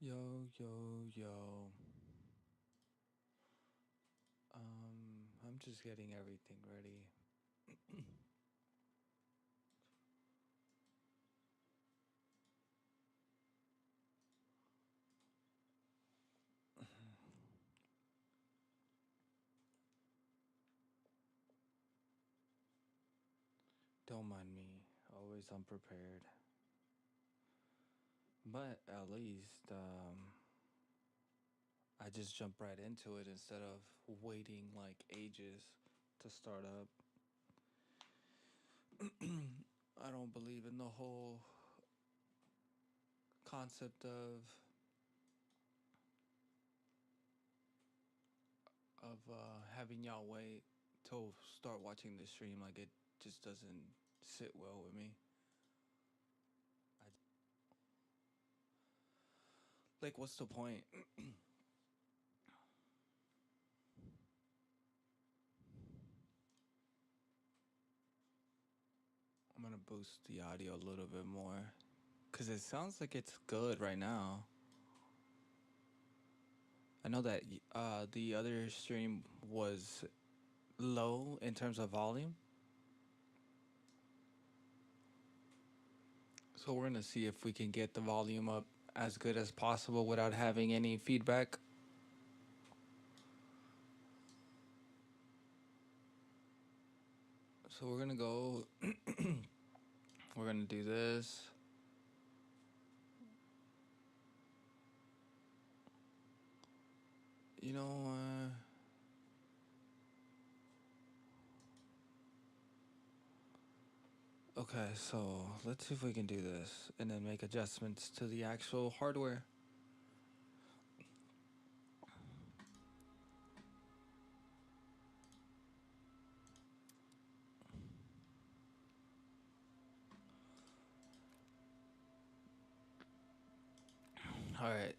Yo, yo, yo. I'm just getting everything ready. Don't mind me, always unprepared. But at least, I just jump right into it instead of waiting like ages to start up. I don't believe in the whole concept of having y'all wait till start watching the stream. Like it just doesn't sit well with me. I, like, what's the point? I'm gonna boost the audio a little bit more because it sounds like it's good right now. I know that the other stream was low in terms of volume, so we're gonna see if we can get the volume up as good as possible without having any feedback. So we're gonna go. We're gonna do this. You know. Okay, so let's see if we can do this and then make adjustments to the actual hardware. All right,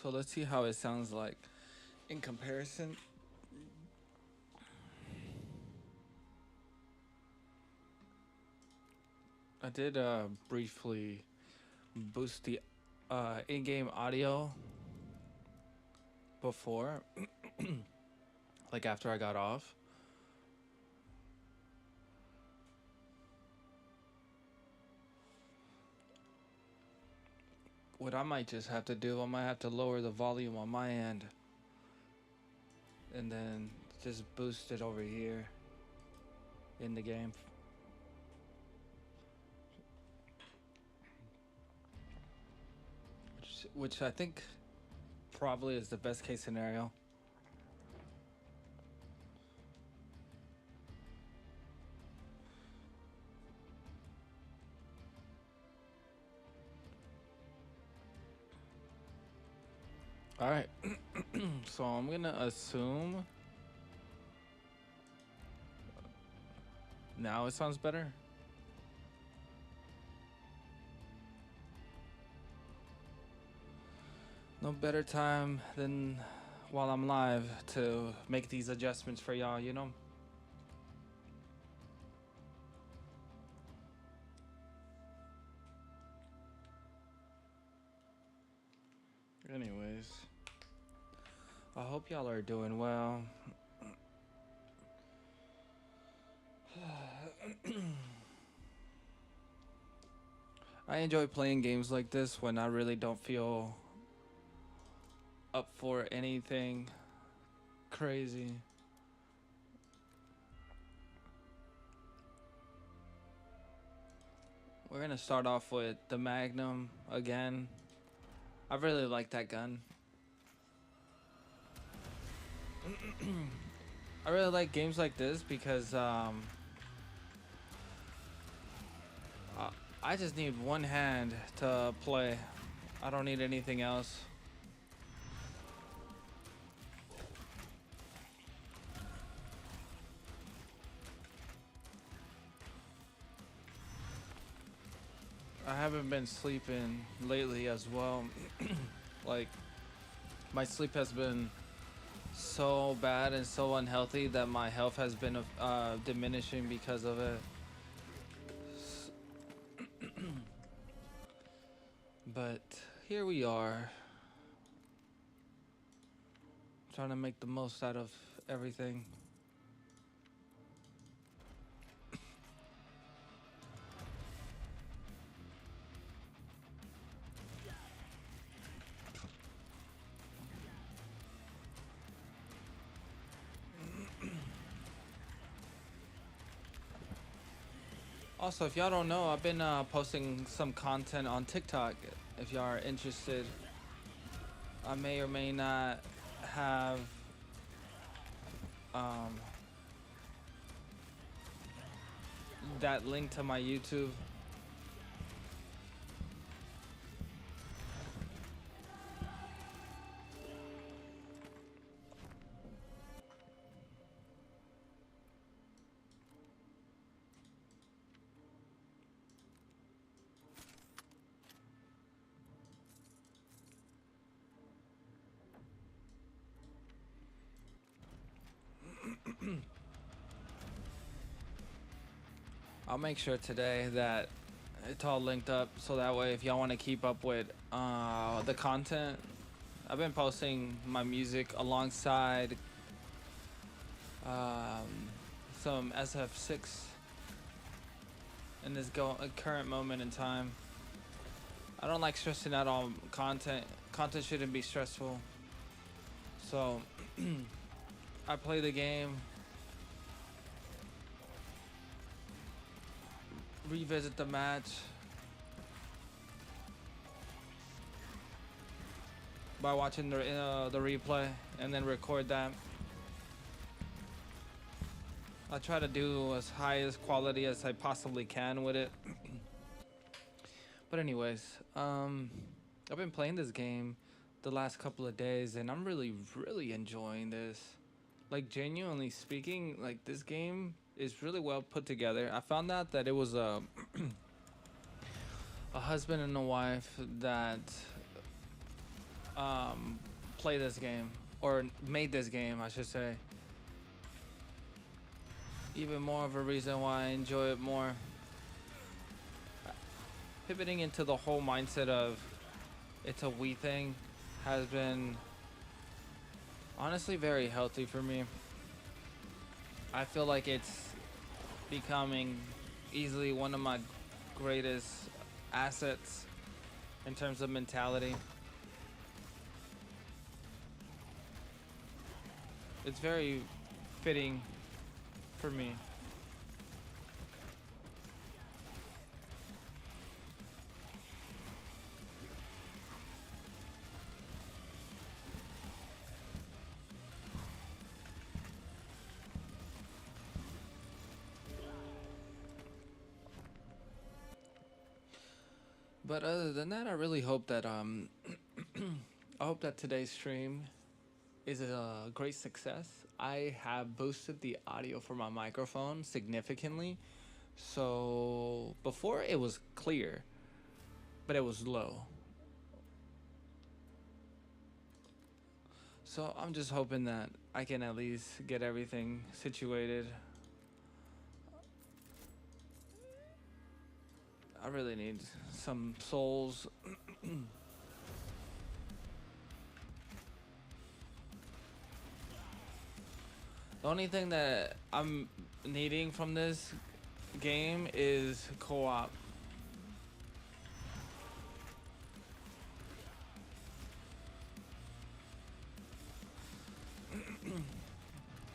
so let's see how it sounds like in comparison. I did briefly boost the in-game audio before, like after I got off. What I might just have to do, I might have to lower the volume on my end and then just boost it over here in the game. Which I think probably is the best case scenario. All right, so I'm gonna assume now it sounds better. No better time than while I'm live to make these adjustments for y'all, you know? Anyways, I hope y'all are doing well. I enjoy playing games like this when I really don't feel up for anything crazy. We're gonna start off with the Magnum again. I really like that gun. I really like games like this because I just need one hand to play. I don't need anything else. I haven't been sleeping lately as well. Like, my sleep has been so bad and so unhealthy that my health has been diminishing because of it. But here we are. Trying to make the most out of everything. Also, if y'all don't know, I've been posting some content on TikTok. If y'all are interested, I may or may not have um, that link to my YouTube. I'll make sure today that it's all linked up so that way if y'all want to keep up with the content, I've been posting my music alongside um, some SF6 in this current moment in time. I don't like stressing out on content. Content shouldn't be stressful. So I play the game, revisit the match by watching the replay and then record that. I try to do as high as quality as I possibly can with it. But anyways, I've been playing this game the last couple of days and I'm really enjoying this. Like genuinely speaking, like this game is really well put together. I found out that it was a husband and a wife that play this game or made this game, I should say. Even more of a reason why I enjoy it more. Pivoting into the whole mindset of it's a we thing has been honestly very healthy for me. I feel like it's becoming easily one of my greatest assets in terms of mentality. It's very fitting for me. But other than that, I really hope that I hope that today's stream is a great success. I have boosted the audio for my microphone significantly. So before it was clear, but it was low. So I'm just hoping that I can at least get everything situated. I really need some souls. The only thing that I'm needing from this game is co-op.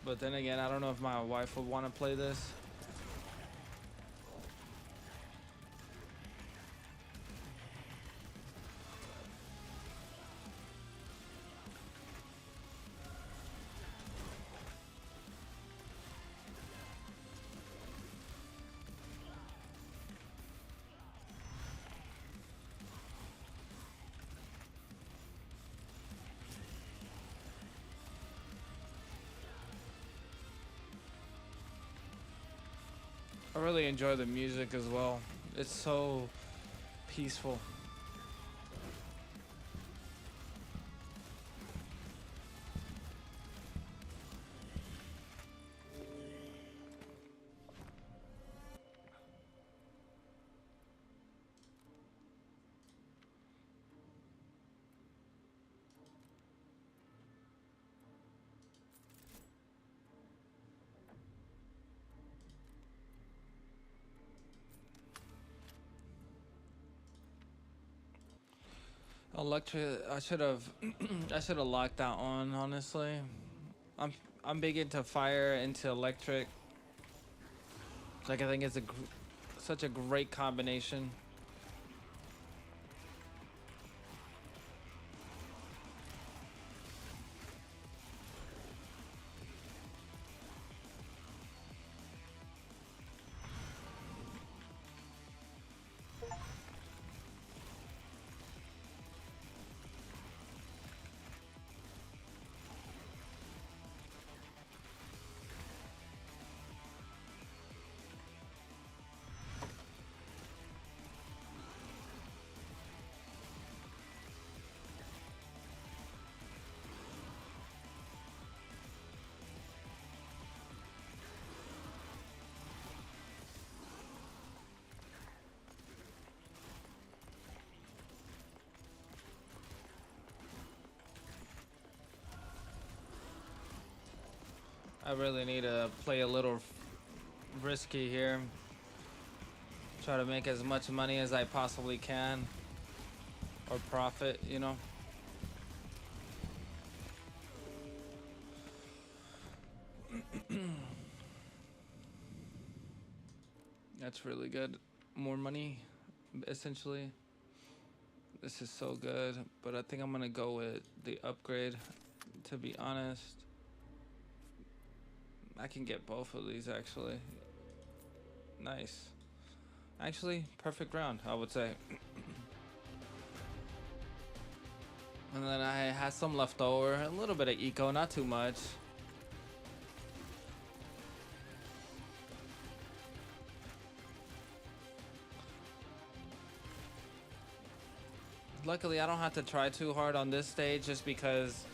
But then again, I don't know if my wife would want to play this. I really enjoy the music as well. It's so peaceful. Electric. I should have. I should have locked that on. Honestly, I'm I'm big into fire, into electric. Like I think it's such a great combination. I really need to play a little risky here. Try to make as much money as I possibly can, or profit, you know. That's really good. More money, essentially. This is so good, but I think I'm gonna go with the upgrade, to be honest. I can get both of these actually. Nice. Actually, perfect round, I would say. And then I had some left over, a little bit of eco, not too much. Luckily, I don't have to try too hard on this stage just because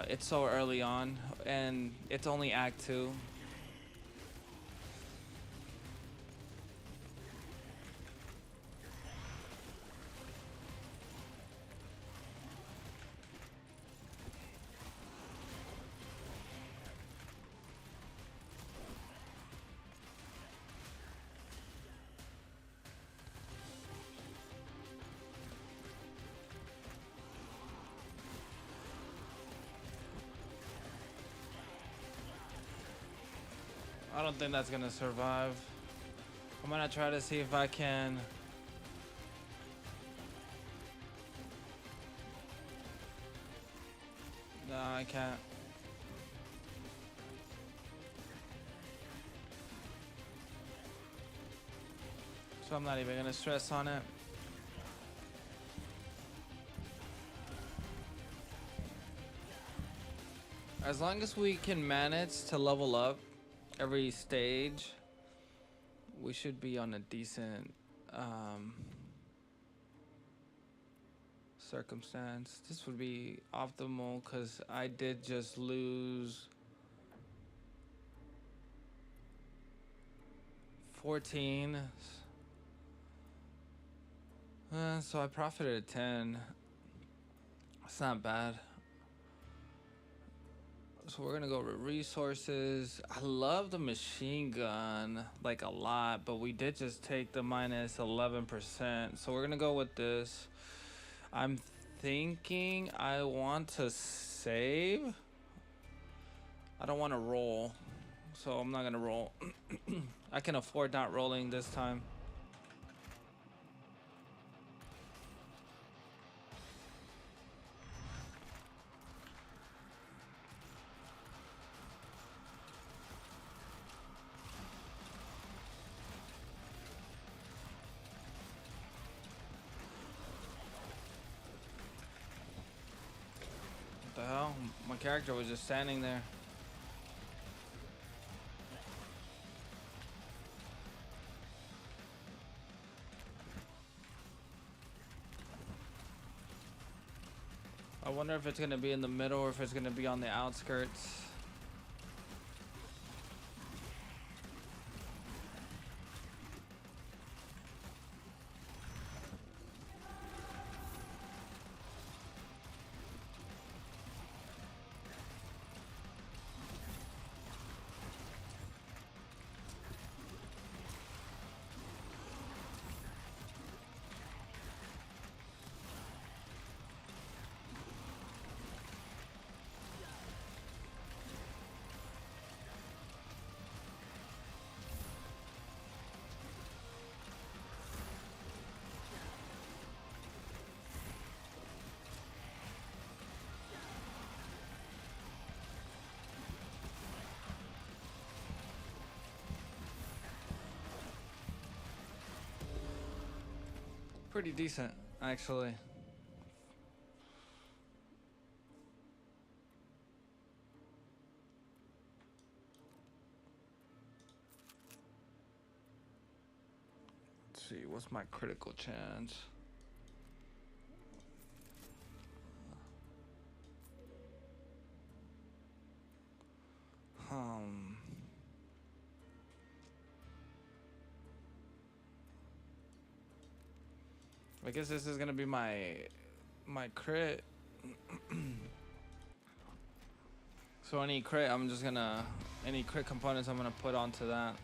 it's so early on and it's only Act 2. I don't think that's gonna survive. I'm gonna try to see if I can. No, I can't. So I'm not even gonna stress on it. As long as we can manage to level up every stage, we should be on a decent circumstance. This would be optimal because I did just lose 14. So I profited 10. It's not bad. So we're gonna go with resources. I love the machine gun like a lot, but we did just take the minus 11%. So we're gonna go with this. I'm thinking I want to save. I don't want to roll, so I'm not gonna roll. I can afford not rolling this time. What the hell? My character was just standing there. I wonder if it's gonna be in the middle or if it's gonna be on the outskirts. pretty decent, actually. Let's see, what's my critical chance? I guess this is gonna be my crit. So any crit, any crit components I'm gonna put onto that.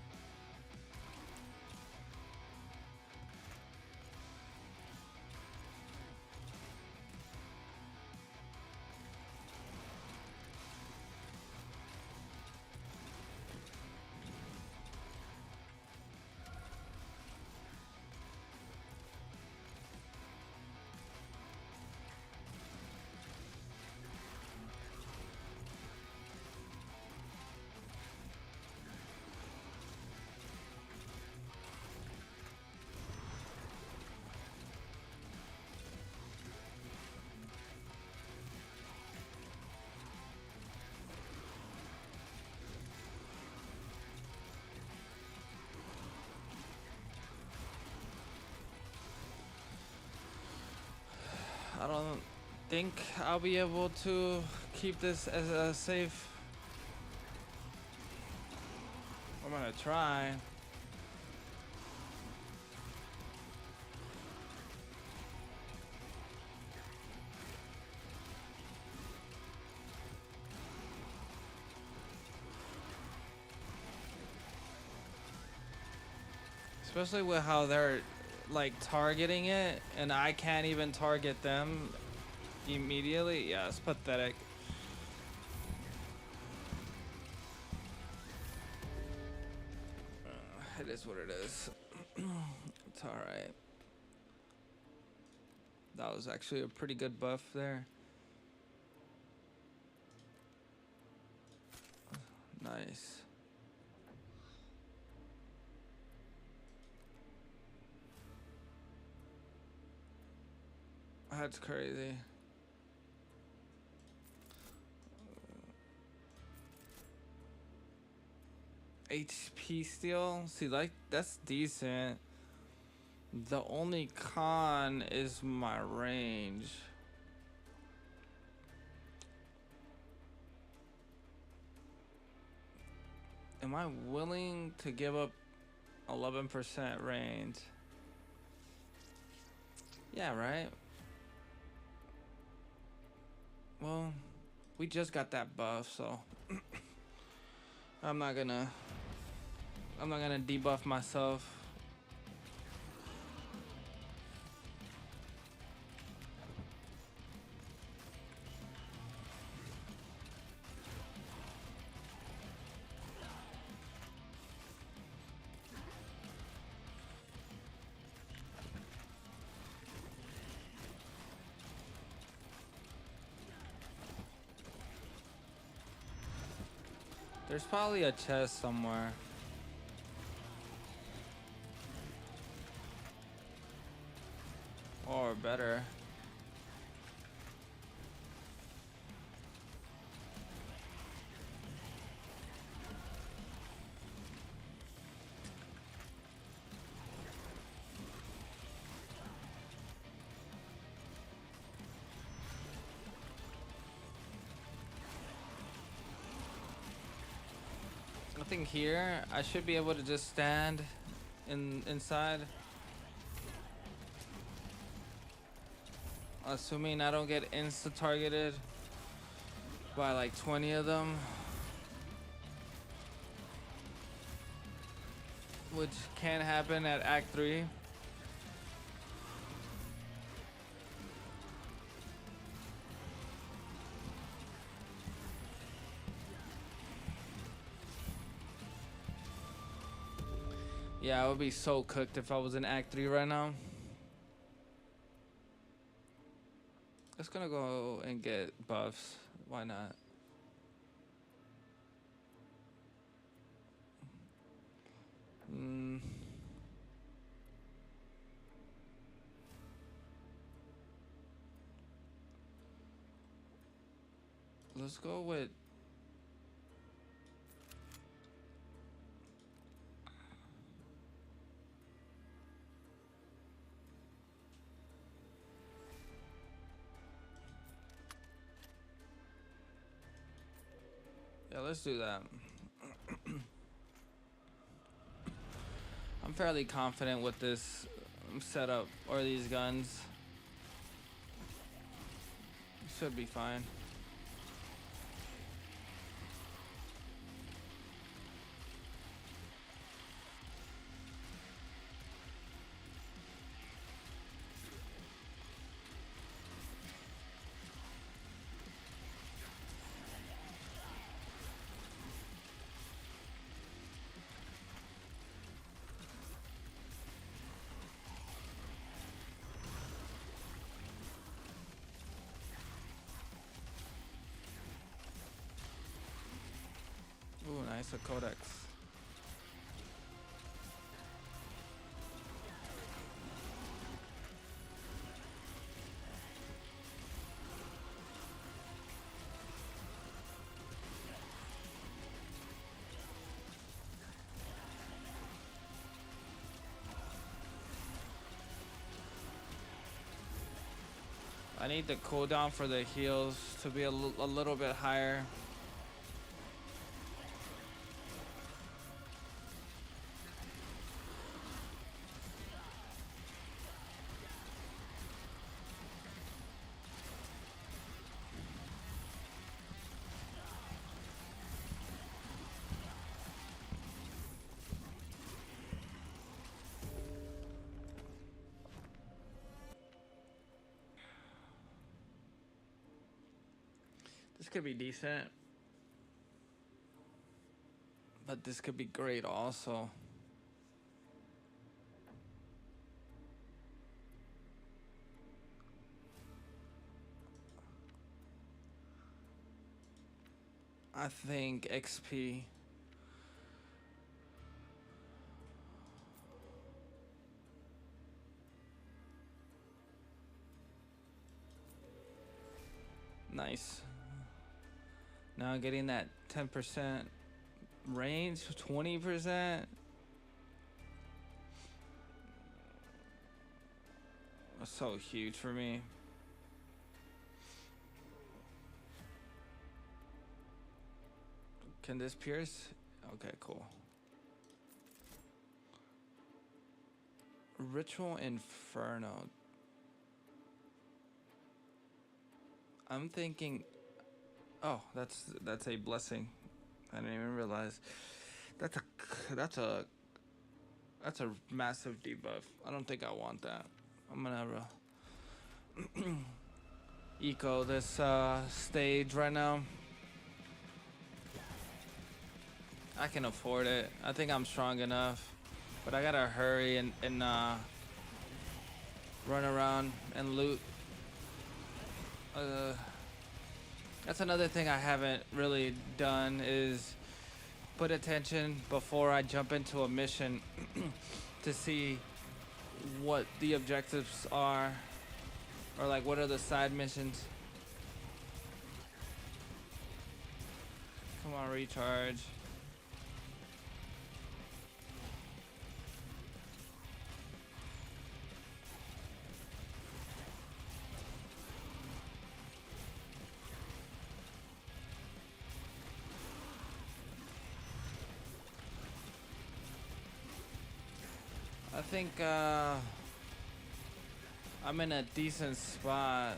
I don't think I'll be able to keep this as a safe. I'm gonna try. Especially with how they're like targeting it and I can't even target them immediately. Yeah, it's pathetic. It is what it is. It's alright. That was actually a pretty good buff there. Nice. That's crazy. HP steal? See, like, that's decent. The only con is my range. Am I willing to give up 11% range? Yeah, right? Well, we just got that buff, so I'm not gonna debuff myself. There's probably a chest somewhere. Or better. I think here I should be able to just stand inside. Assuming I don't get insta targeted by like 20 of them. Which can happen at Act 3. Yeah, I would be so cooked if I was in Act 3 right now. Just gonna go and get buffs. Why not? let's go with. Yeah, let's do that. I'm fairly confident with this setup or these guns. Should be fine. Ooh, nice, a codex. I need the cooldown for the heals to be a little bit higher. This could be decent, but this could be great also. I think XP. Nice. Now getting that 10% range, 20%. That's so huge for me. Can this pierce? Okay, cool. Ritual Inferno. I'm thinking. Oh, that's a blessing. I didn't even realize. That's a massive debuff. I don't think I want that. I'm gonna eco this stage right now. I can afford it. I think I'm strong enough, but I gotta hurry and run around and loot. That's another thing I haven't really done is put attention before I jump into a mission to see what the objectives are, or like what are the side missions. Come on, recharge. I think I'm in a decent spot.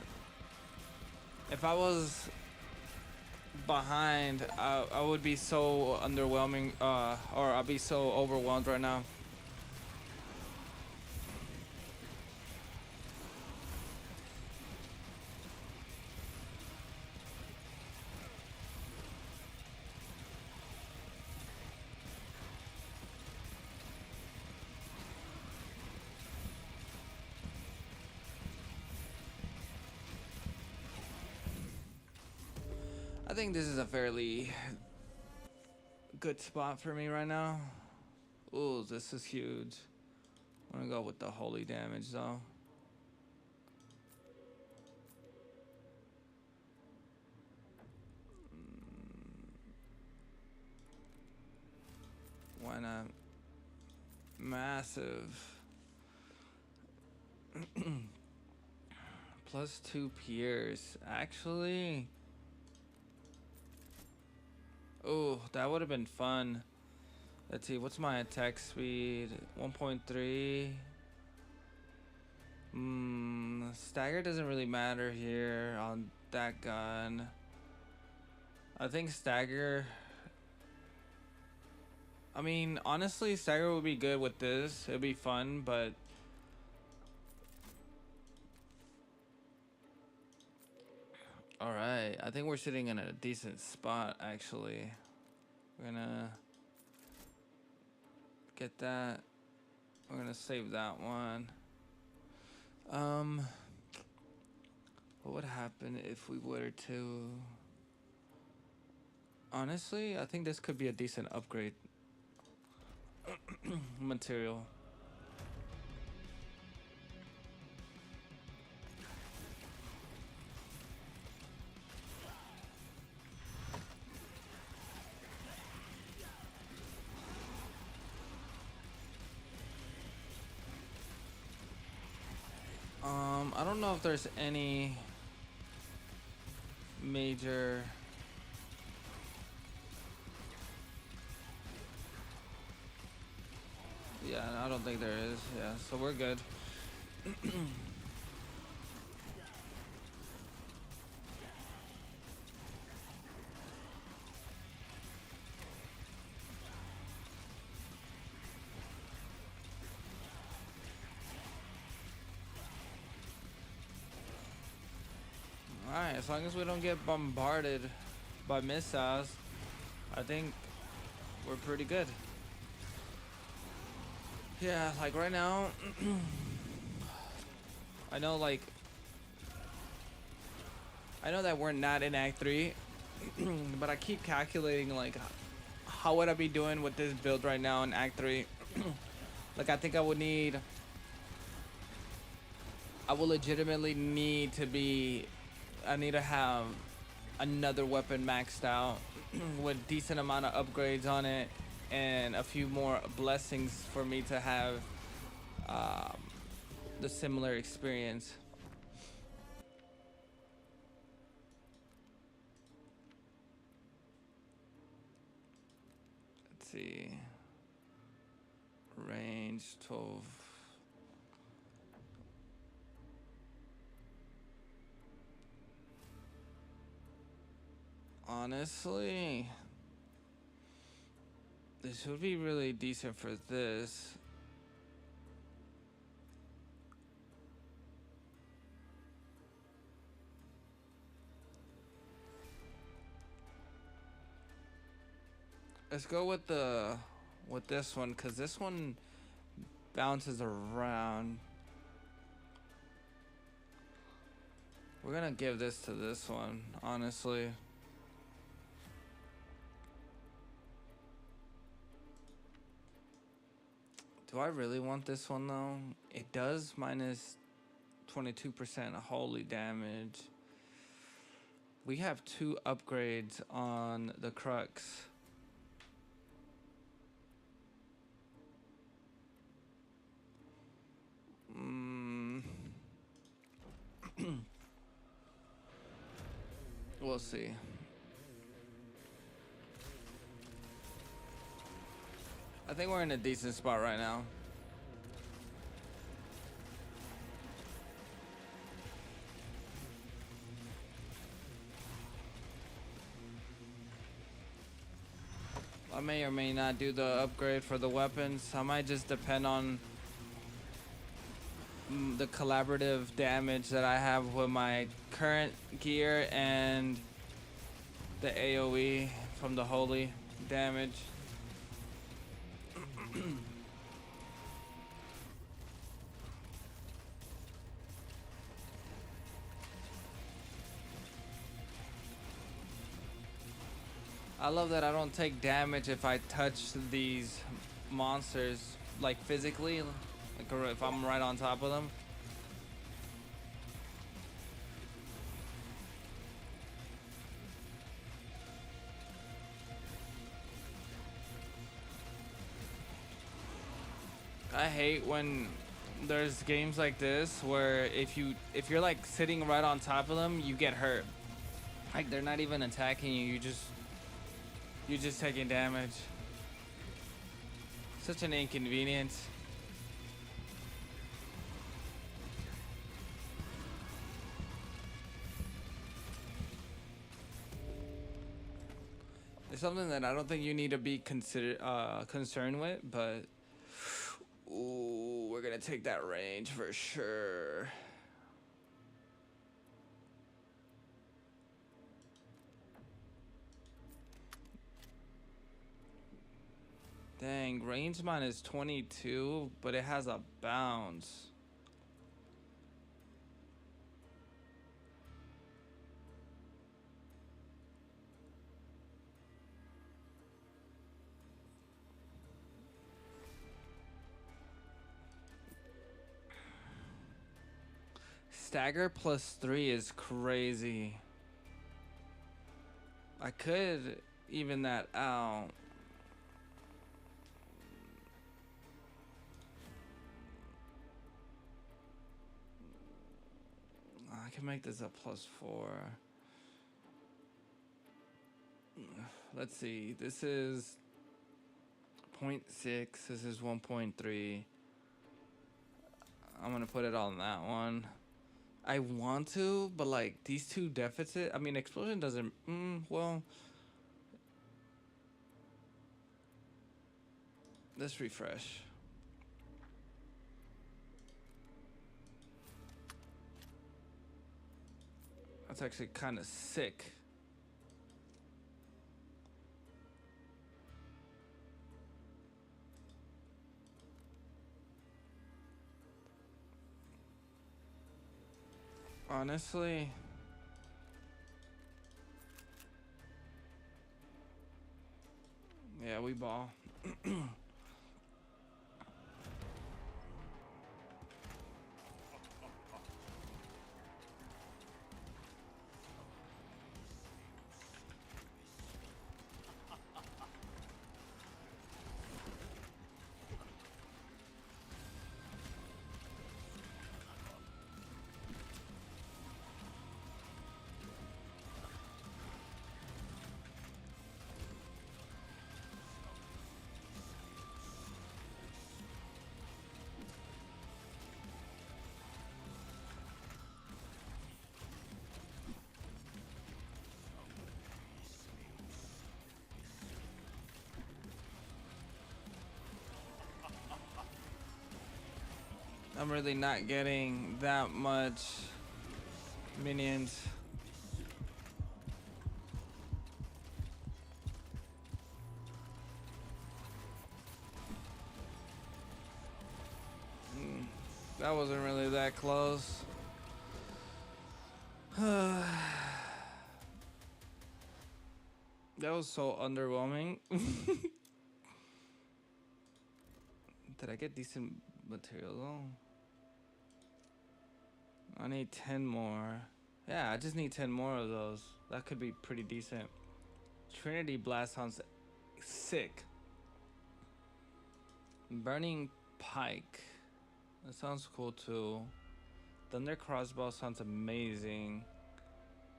If I was behind, I would be so underwhelming, or I'd be so overwhelmed right now. I think this is a fairly good spot for me right now. Ooh, this is huge. I'm gonna go with the holy damage though. Why not? Massive. Plus 2 Pierce. Actually. Oh, that would have been fun. Let's see, what's my attack speed? 1.3. Stagger doesn't really matter here on that gun. I think stagger. I mean, honestly, stagger would be good with this. It'd be fun, but all right. I think we're sitting in a decent spot, actually. We're gonna get that. We're gonna save that one. What would happen if we were to? Honestly, I think this could be a decent upgrade material. I don't know if there's any major. Yeah, I don't think there is. Yeah, so we're good. Alright, as long as we don't get bombarded by missiles, I think we're pretty good. Yeah, like right now, I know that we're not in Act 3, but I keep calculating like how would I be doing with this build right now in Act 3. Like I think I would legitimately need to have another weapon maxed out with decent amount of upgrades on it and a few more blessings for me to have the similar experience. Let's see. Range 12. Honestly, this would be really decent for this. Let's go with this one, cause this one bounces around. We're gonna give this to this one, honestly. Do I really want this one though? It does minus 22% holy damage. We have 2 upgrades on the Crux. We'll see. I think we're in a decent spot right now. I may or may not do the upgrade for the weapons. I might just depend on the collaborative damage that I have with my current gear and the AoE from the holy damage. I love that I don't take damage if I touch these monsters, like physically, like if I'm right on top of them. I hate when there's games like this where if you're like sitting right on top of them, you get hurt. Like they're not even attacking you. You're just taking damage. Such an inconvenience. It's something that I don't think you need to be concerned with, but ooh, we're gonna take that range for sure. Dang, range mine is 22, but it has a bounce. Stagger +3 is crazy. I could even that out. I can make this a +4. Let's see. This is 0.6. This is 1.3. I'm gonna put it on that one. I want to, but like these two deficit. I mean, explosion doesn't. Well, let's refresh. That's actually kind of sick. Honestly, yeah, we ball. I'm really not getting that much minions. That wasn't really that close. That was so underwhelming. Did I get decent material though? I need 10 more. Yeah, I just need 10 more of those. That could be pretty decent. Trinity Blast sounds sick. Burning Pike. That sounds cool too. Thunder Crossbow sounds amazing.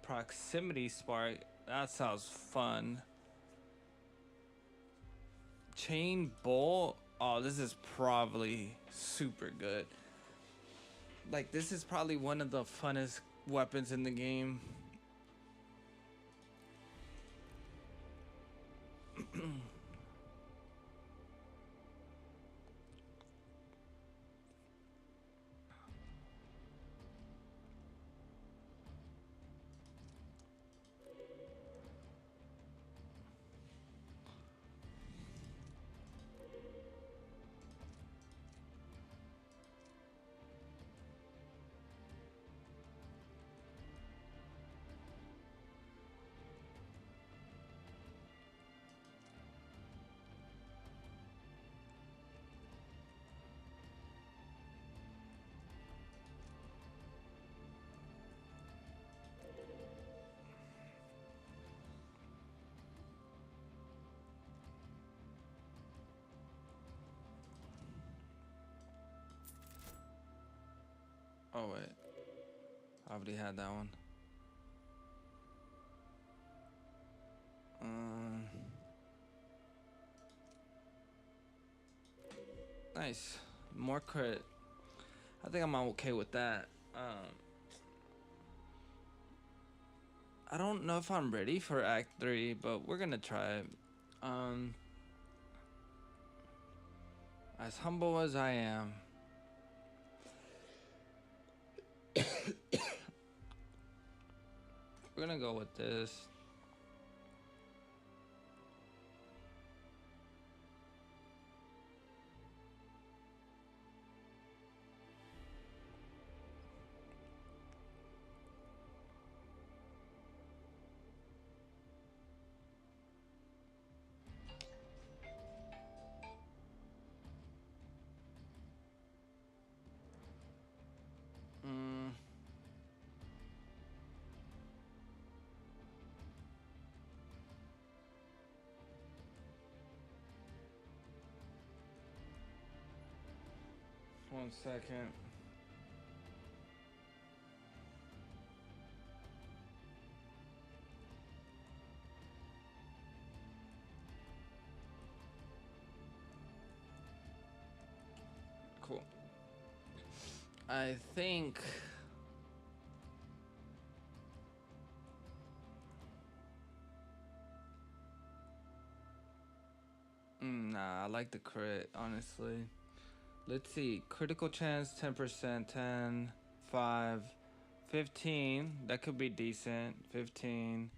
Proximity Spark. That sounds fun. Chain Bolt. Oh, this is probably super good. Like, this is probably one of the funnest weapons in the game. Oh wait, I already had that one. Nice, more crit. I think I'm okay with that. I don't know if I'm ready for Act 3, but we're gonna try it. Um, as humble as I am, we're gonna go with this. Mm, 1 second. Cool. I think. Nah, I like the crit, honestly. Let's see. Critical chance 10%, 10, 5, 15. That could be decent. 15,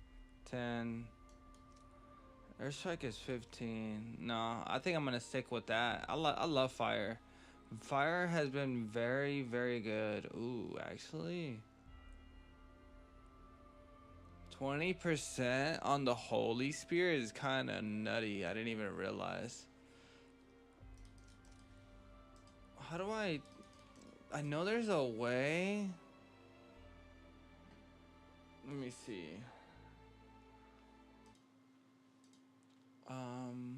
10. Airstrike is 15. No, I think I'm going to stick with that. I love fire. Fire has been very, very good. Ooh, actually. 20% on the Holy Spear is kind of nutty. I didn't even realize. How do I know there's a way. Let me see. Um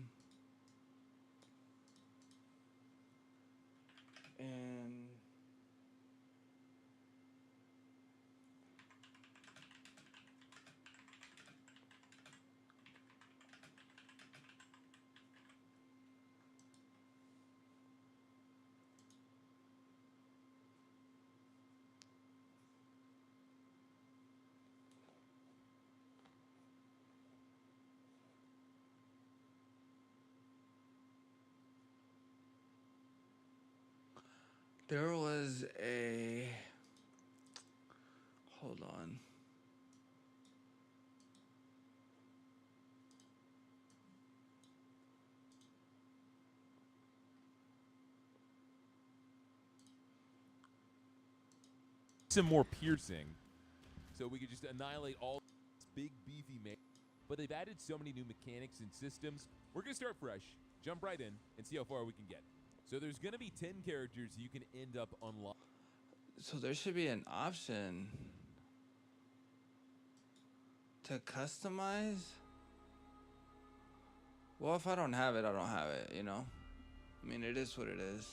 and there was a hold on. Some more piercing, so we could just annihilate all this big beefy man. But they've added so many new mechanics and systems. We're gonna start fresh, jump right in, and see how far we can get. So there's gonna be 10 characters you can end up unlocking. So there should be an option to customize. Well, if I don't have it, I don't have it, you know? I mean, it is what it is.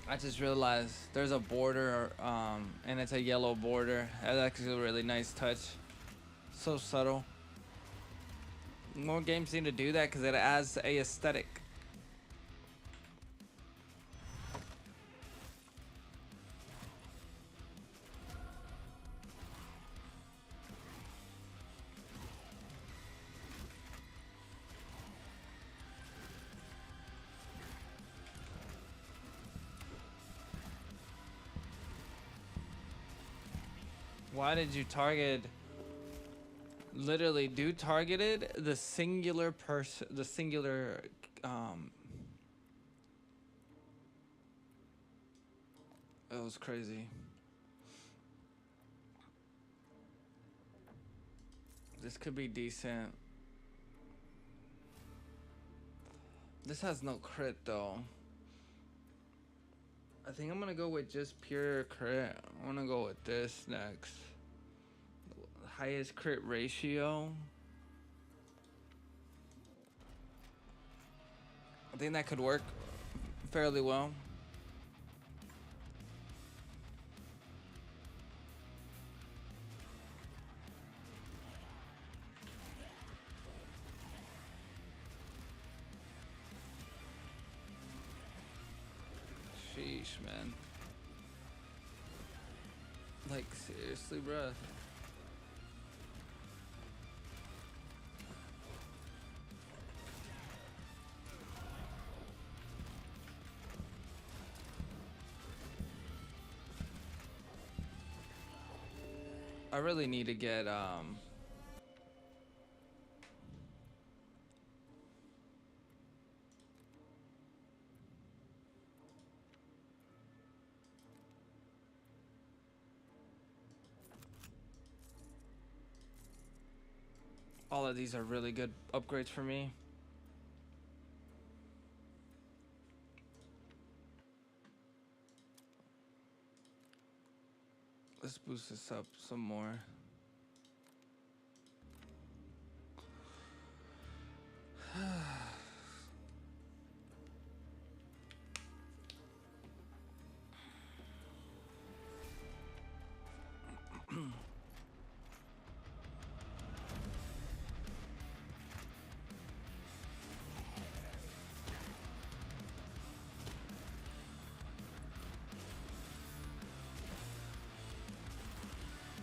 I just realized there's a border, and it's a yellow border. That's actually a really nice touch. So subtle. More games need to do that because it adds a aesthetic. Why did you target? Literally, dude targeted the singular person, the singular, it was crazy. This could be decent. This has no crit though. I think I'm gonna go with just pure crit. I'm gonna go with this next. Highest crit ratio. I think that could work fairly well. Sheesh, man. Like, seriously, bruh. I really need to get all of these are really good upgrades for me. Let's boost this up some more.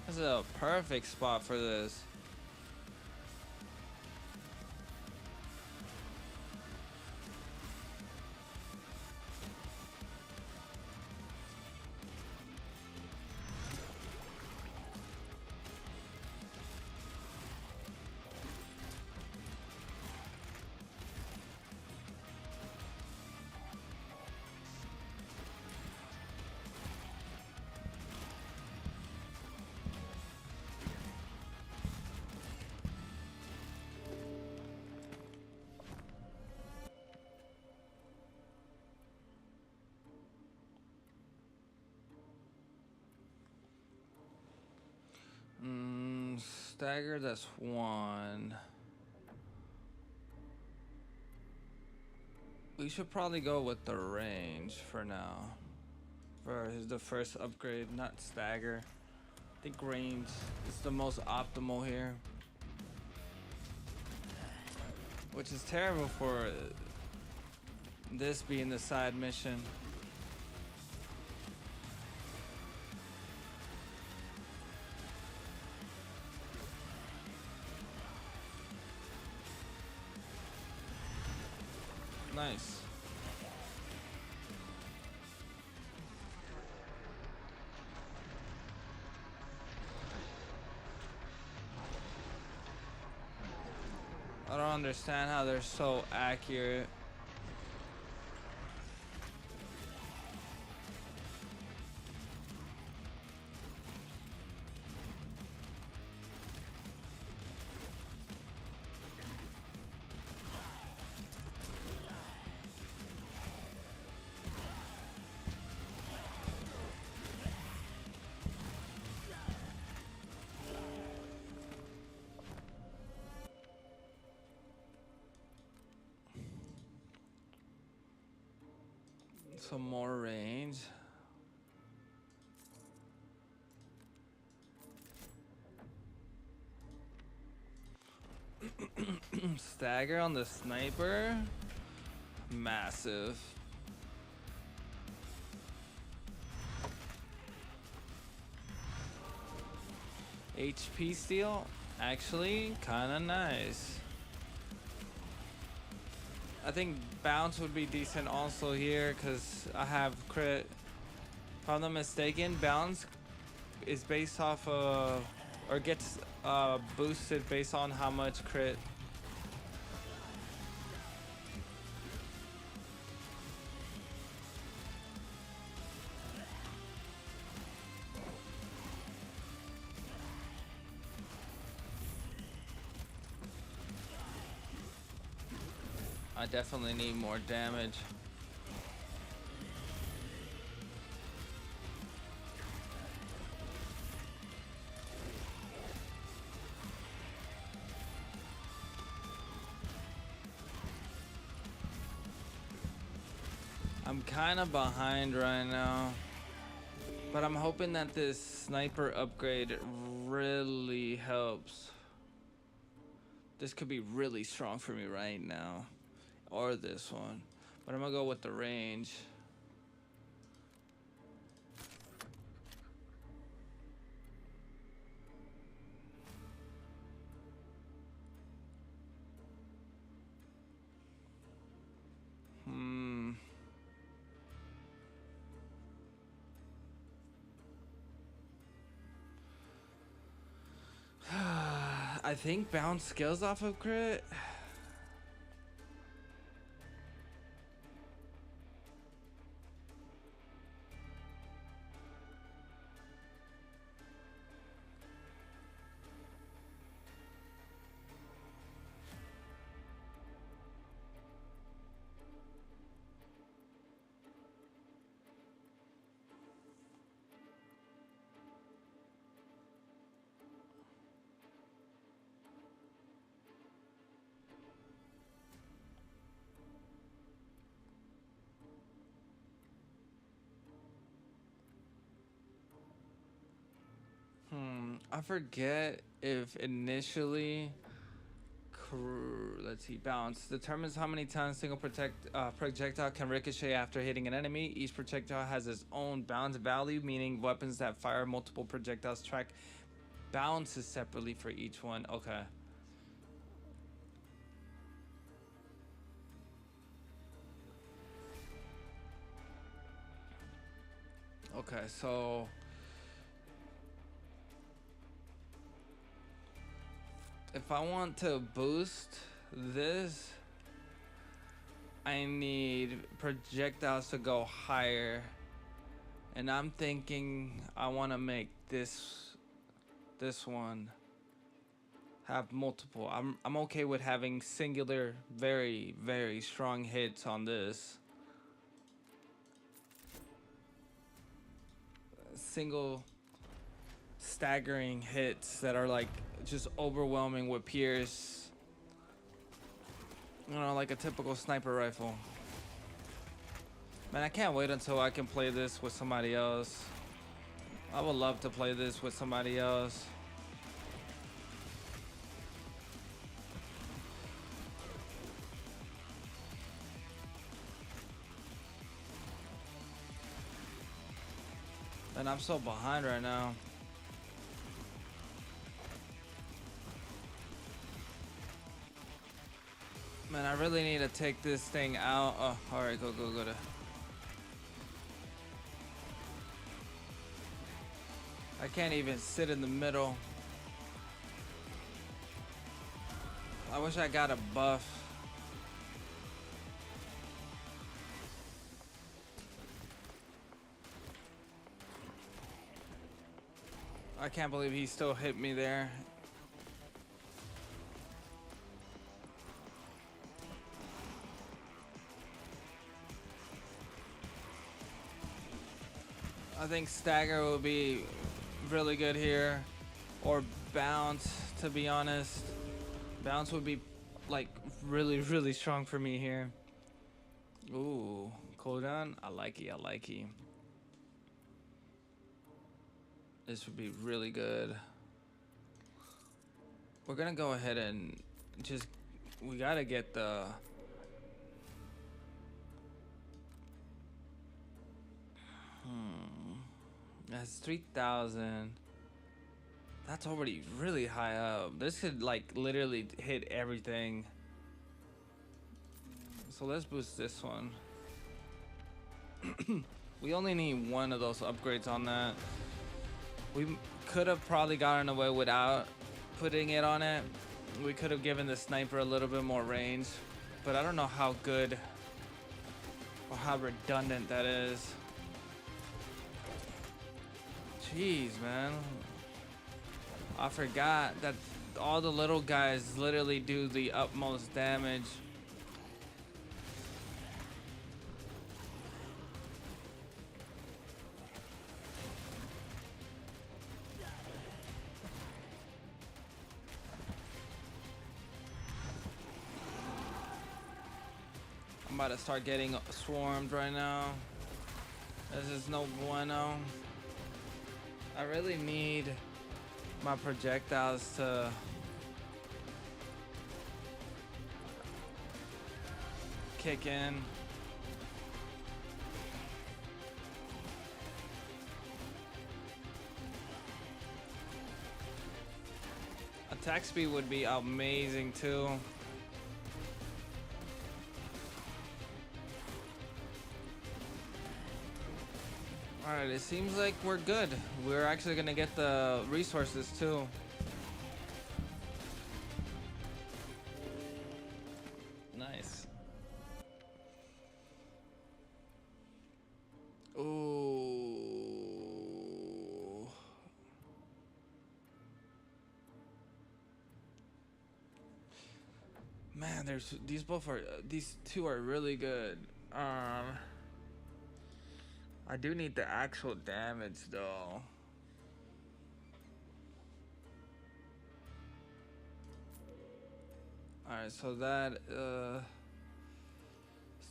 This is a perfect spot for this. Stagger, that's one. We should probably go with the range for now. For the first upgrade, not stagger. I think range is the most optimal here. Which is terrible for this being the side mission. Nice. I don't understand how they're so accurate. Some more range. Stagger on the sniper. Massive. HP steal, actually kind of nice. I think bounce would be decent also here because I have crit. If I'm not mistaken, bounce is based off of, or gets boosted based on how much crit. I definitely need more damage. I'm kind of behind right now, but I'm hoping that this sniper upgrade really helps. This could be really strong for me right now, or this one, but I'm gonna go with the range. I think bounce skills off of crit. I forget if initially, let's see, bounce determines how many times single projectile can ricochet after hitting an enemy. Each projectile has its own bounce value, meaning weapons that fire multiple projectiles track bounces separately for each one. Okay. Okay, so if I want to boost this, I need projectiles to go higher, and I'm thinking I want to make this one have multiple. I'm okay with having singular, very, very strong hits on this. Single staggering hits that are like just overwhelming with pierce. You know, like a typical sniper rifle. Man, I can't wait until I can play this with somebody else. I would love to play this with somebody else. And I'm so behind right now. Man, I really need to take this thing out. Oh, alright, go. I can't even sit in the middle. I wish I got a buff. I can't believe he still hit me there. I think stagger will be really good here, or bounce, to be honest. Bounce would be like really, really strong for me here. Ooh, cooldown. I like it. This would be really good. We're gonna go ahead and just, we gotta get the that's 3,000. That's already really high up. This could like literally hit everything. So let's boost this one. We only need one of those upgrades on that. We could have probably gotten away without putting it on it. We could have given the sniper a little bit more range, but I don't know how good or how redundant that is. Jeez, man. I forgot that all the little guys literally do the utmost damage. I'm about to start getting swarmed right now. This is no bueno. I really need my projectiles to kick in. Attack speed would be amazing too. Alright, it seems like we're good. We're actually gonna get the resources too. Nice. Ooh. Man, these two are really good. I do need the actual damage though. Alright, so that is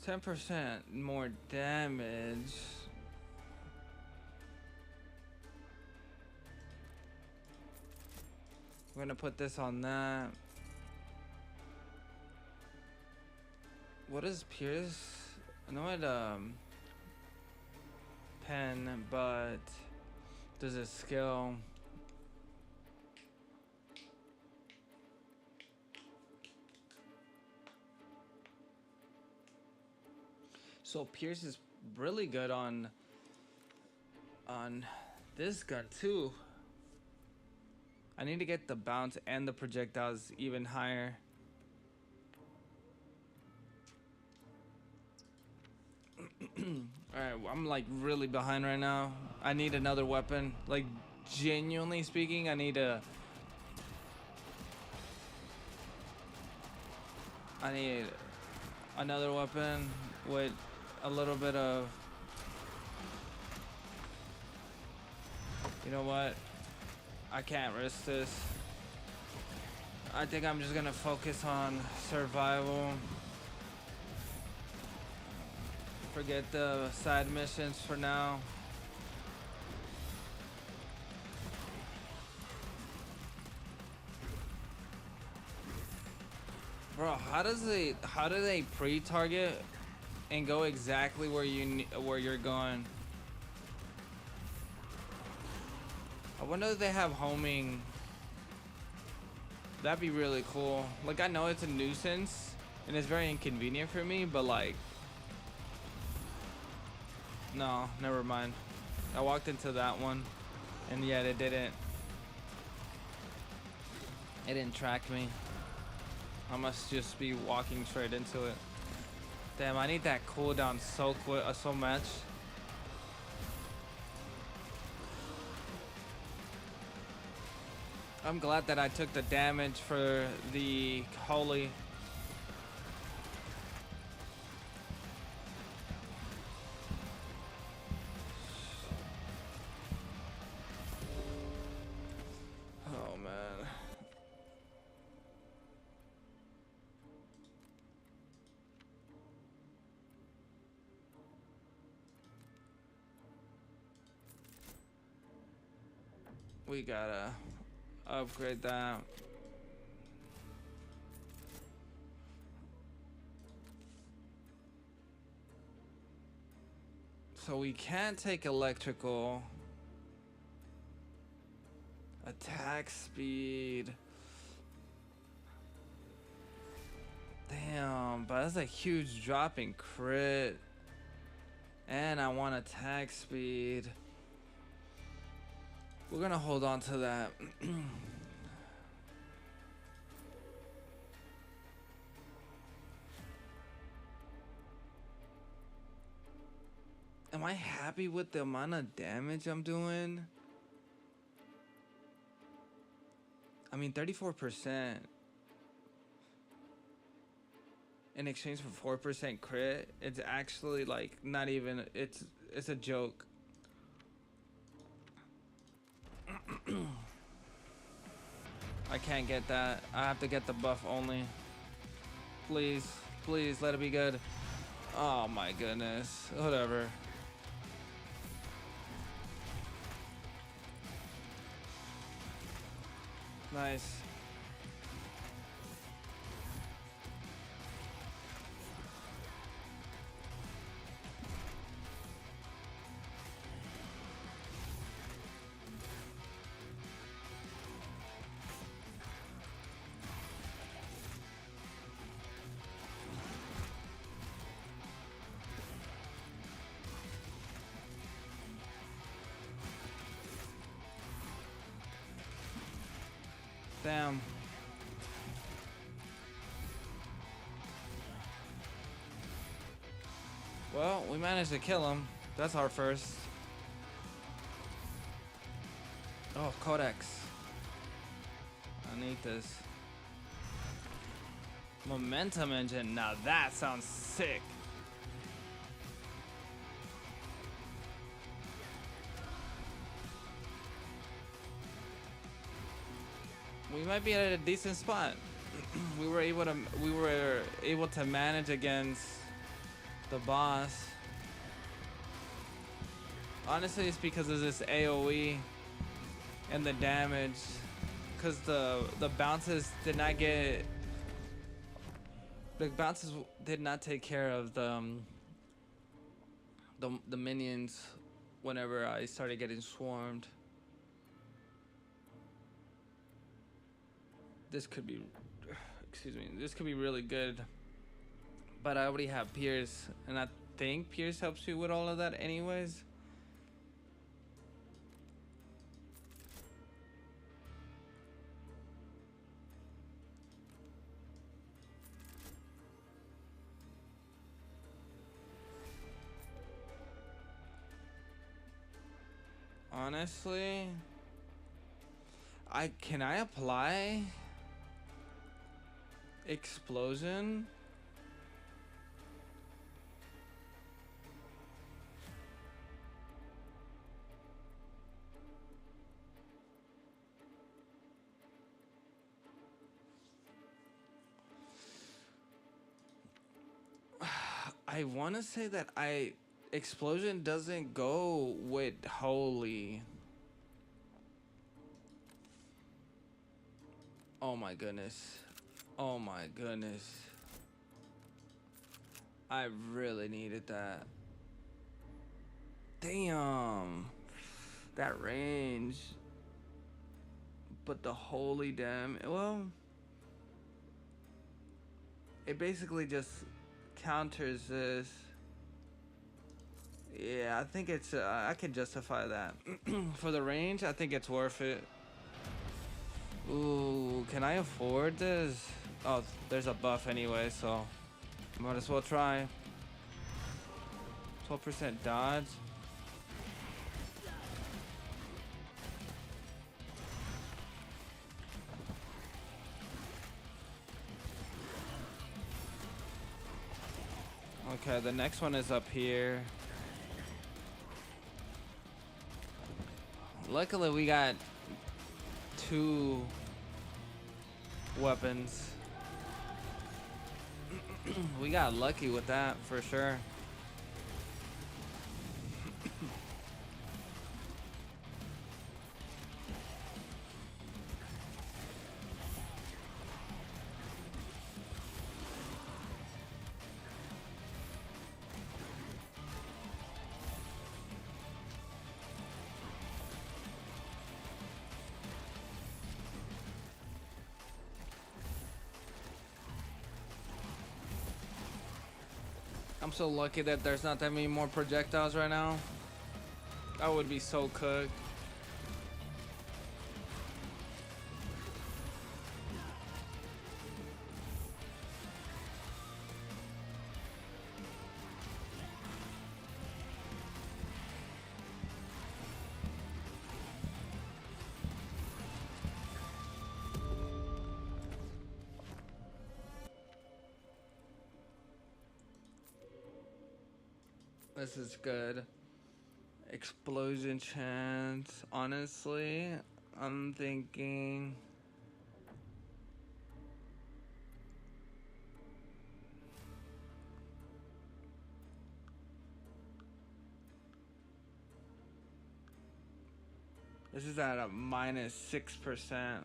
10% more damage. We're gonna put this on that. What is Pierce? I know it pen, but there's a skill. So Pierce is really good on this gun too. I need to get the bounce and the projectiles even higher. Alright, I'm like really behind right now. I need another weapon. Like, genuinely speaking, I need another weapon with a little bit of... You know what? I can't risk this. I think I'm just gonna focus on survival. Forget the side missions for now. Bro, how do they pre-target and go exactly where you're going? I wonder if they have homing. That'd be really cool. Like, I know it's a nuisance and it's very inconvenient for me, but like, no, never mind. I walked into that one and yet it didn't track me. I must just be walking straight into it. Damn, I need that cooldown so quick, so much. I'm glad that I took the damage for the holy. Oh man. We gotta upgrade that. So we can't take electrical. Attack speed. Damn, but that's a huge drop in crit. And I want attack speed. We're gonna hold on to that. Am I happy with the amount of damage I'm doing? I mean, 34% in exchange for 4% crit. It's actually like not even. It's a joke. I can't get that. I have to get the buff only. Please, please let it be good. Oh my goodness. Whatever. Nice. Damn. Well, we managed to kill him. That's our first. Oh, Codex. I need this. Momentum engine. Now that sounds sick. We might be at a decent spot. we were able to manage against the boss. Honestly, it's because of this AoE and the damage. Because the bounces did not get. The bounces did not take care of the minions whenever I started getting swarmed. This could be, excuse me, this could be really good. But I already have Pierce, and I think Pierce helps you with all of that anyways. Honestly, can I apply explosion? I want to say that explosion doesn't go with holy. Oh my goodness. Oh my goodness. I really needed that. Damn. That range. But the holy damn. Well, it basically just counters this. Yeah, I think it's I can justify that. For the range, I think it's worth it. Ooh, can I afford this? Oh, there's a buff anyway, so might as well try. 12% dodge. Okay, the next one is up here. Luckily, we got 2 weapons. We got lucky with that for sure. I'm so lucky that there's not that many more projectiles right now. I would be so cooked. This is good. Explosion chance. Honestly, I'm thinking. This is at a minus 6%.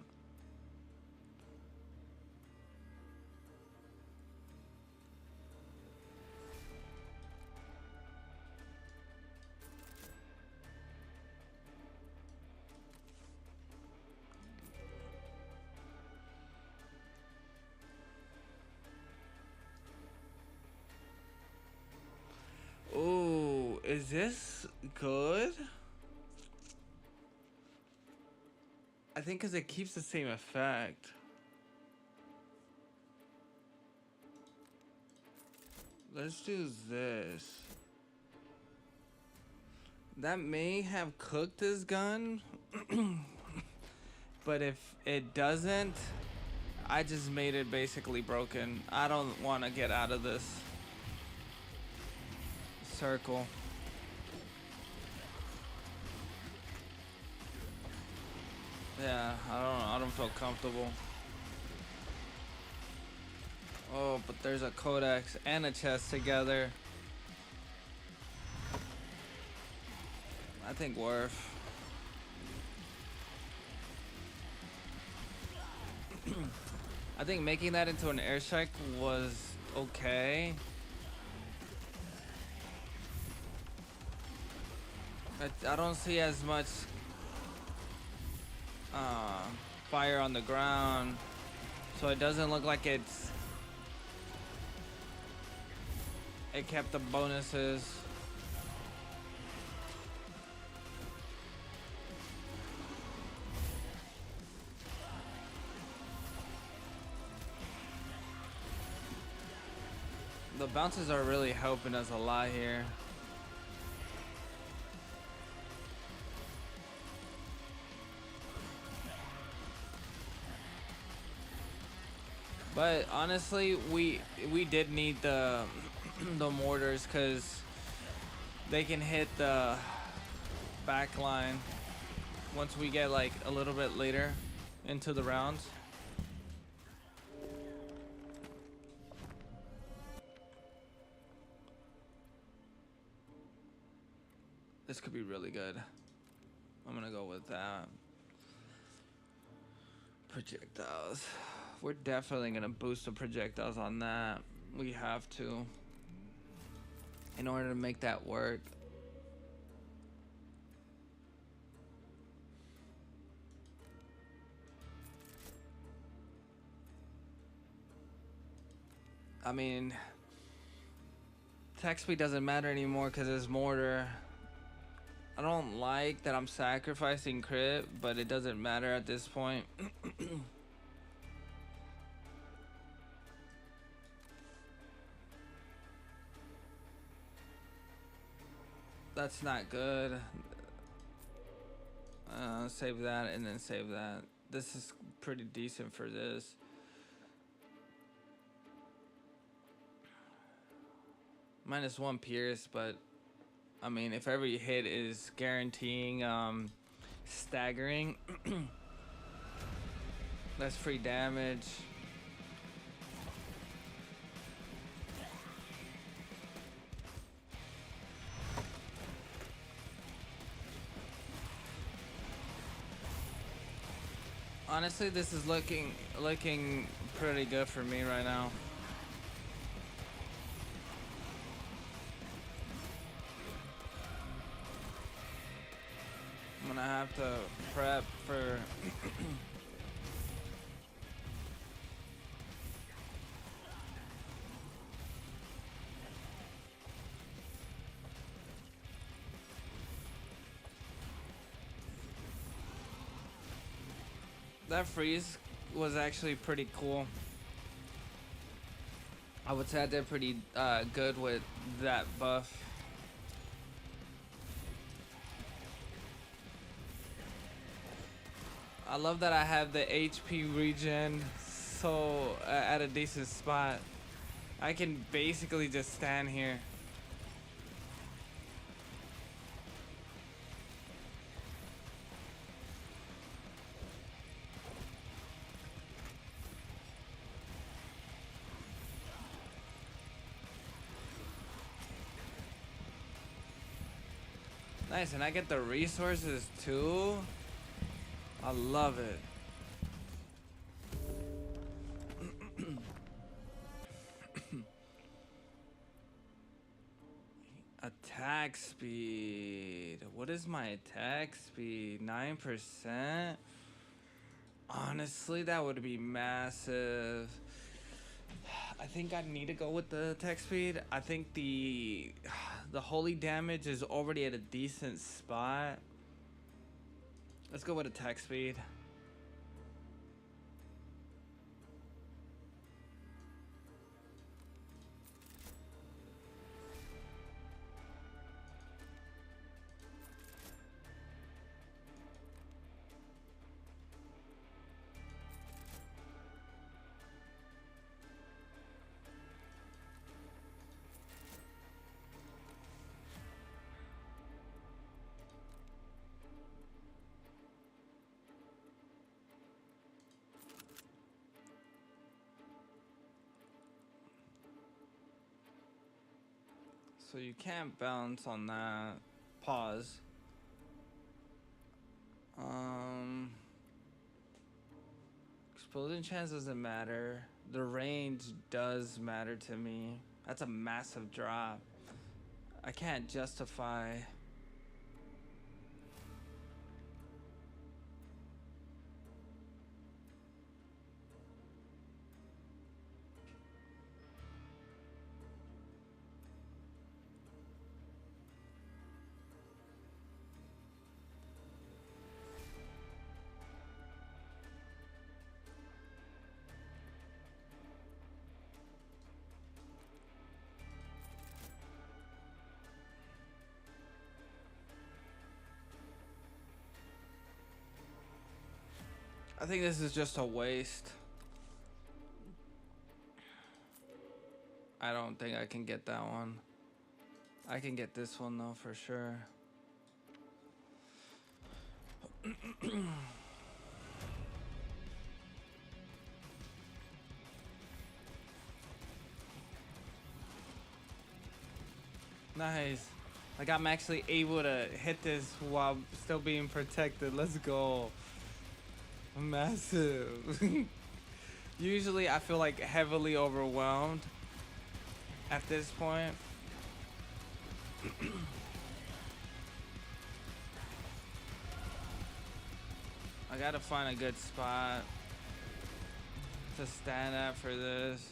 Ooh, is this good? I think because it keeps the same effect. Let's do this. That may have cooked this gun, but if it doesn't, I just made it basically broken. I don't want to get out of this circle. Yeah, I don't feel comfortable. Oh, but there's a codex and a chest together. I think worth. I think making that into an airstrike was okay. I don't see as much fire on the ground, so it doesn't look like it kept the bonuses. The bounces are really helping us a lot here. But honestly, we did need the the mortars because they can hit the back line once we get like a little bit later into the rounds. This could be really good. I'm gonna go with that. Projectiles. We're definitely gonna boost the projectiles on that. We have to, in order to make that work. I mean, attack speed doesn't matter anymore because it's mortar. I don't like that I'm sacrificing crit, but it doesn't matter at this point. That's not good. Save that and then save that. This is pretty decent for this. -1 pierce, but I mean, if every hit is guaranteeing staggering, that's free damage. Honestly, this is looking pretty good for me right now. I'm gonna have to prep for that freeze was actually pretty cool. I would say I did pretty good with that buff. I love that I have the HP regen so at a decent spot. I can basically just stand here. Nice, and I get the resources too. I love it. Attack speed. What is my attack speed? 9%? Honestly, that would be massive. I think I need to go with the attack speed. I think the holy damage is already at a decent spot. Let's go with attack speed. So you can't bounce on that. Pause. Explosion chance doesn't matter. The range does matter to me. That's a massive drop. I can't justify. I think this is just a waste. I don't think I can get that one. I can get this one though for sure. Nice. Like I'm actually able to hit this while still being protected. Let's go. Massive. Usually I feel like heavily overwhelmed at this point. I gotta find a good spot to stand at for this.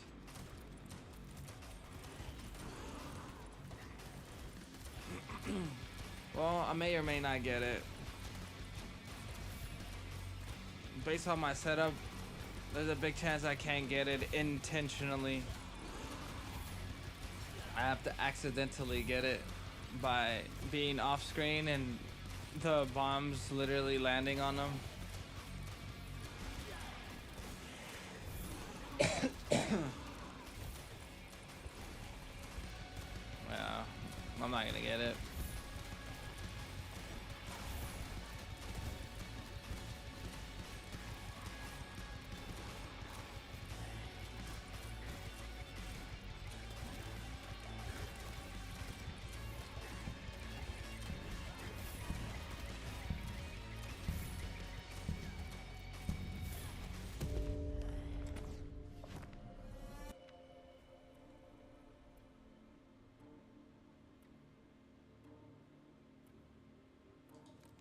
Well, I may or may not get it. Based on my setup, there's a big chance I can't get it intentionally. I have to accidentally get it by being off screen and the bombs literally landing on them. Yeah, I'm not gonna get it.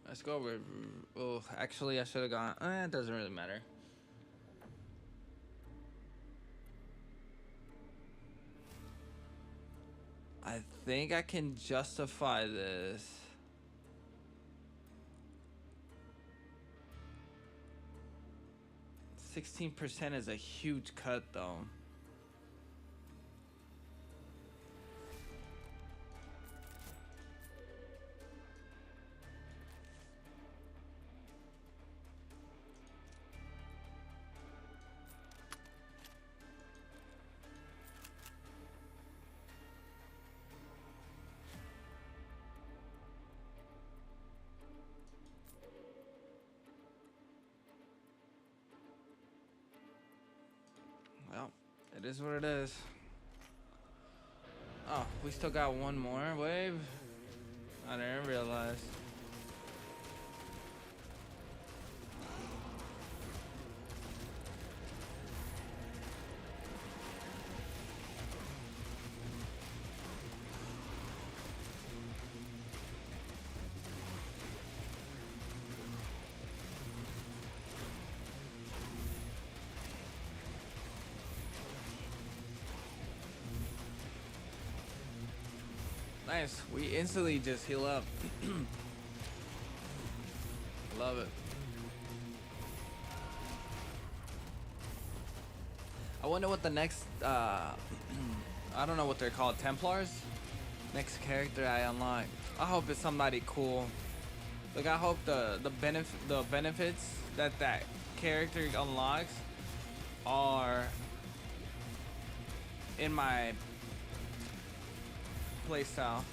Let's go with. Oh, actually, I should have gone. It doesn't really matter. I think I can justify this. 16% is a huge cut, though. Well, it is what it is. Oh, we still got one more wave? I didn't realize. Nice. We instantly just heal up. Love it. I wonder what the next, I don't know what they're called, Templars? Next character I unlock. I hope it's somebody cool. Like, I hope the benefits that character unlocks are in my playstyle.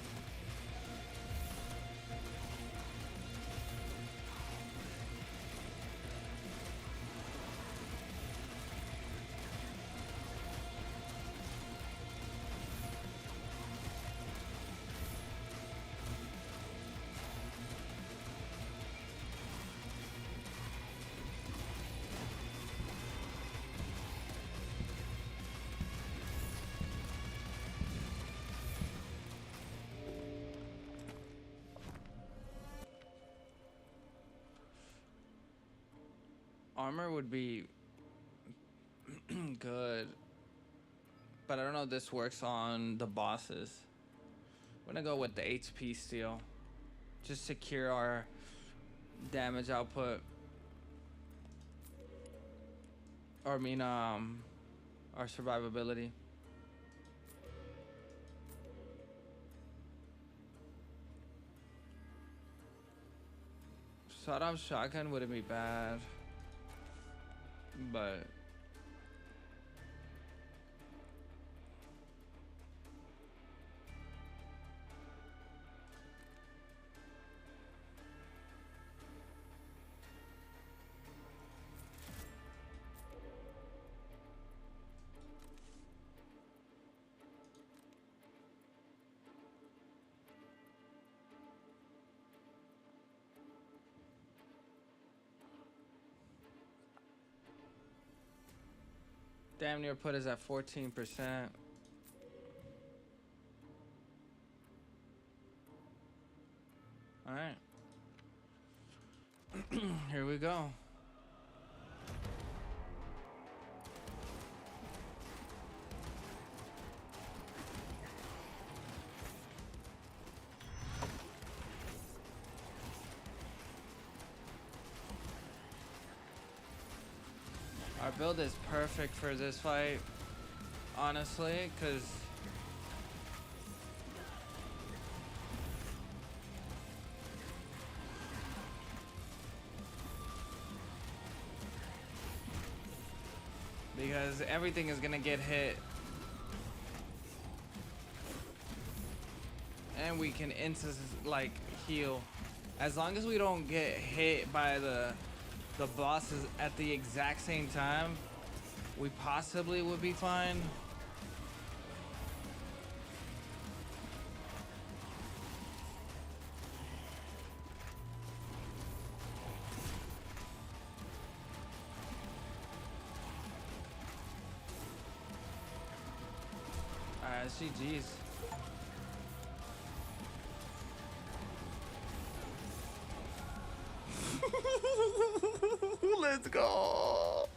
Armor would be good, but I don't know if this works on the bosses. I'm gonna go with the HP steal. Just secure our damage output. Or I mean, our survivability. Sawed-off shotgun wouldn't be bad, but damn near put us at 14%. All right. Here we go. Our build is perfect for this fight, honestly, because everything is gonna get hit, and we can like heal as long as we don't get hit by the bosses at the exact same time. We possibly would be fine. GG's. Let's go.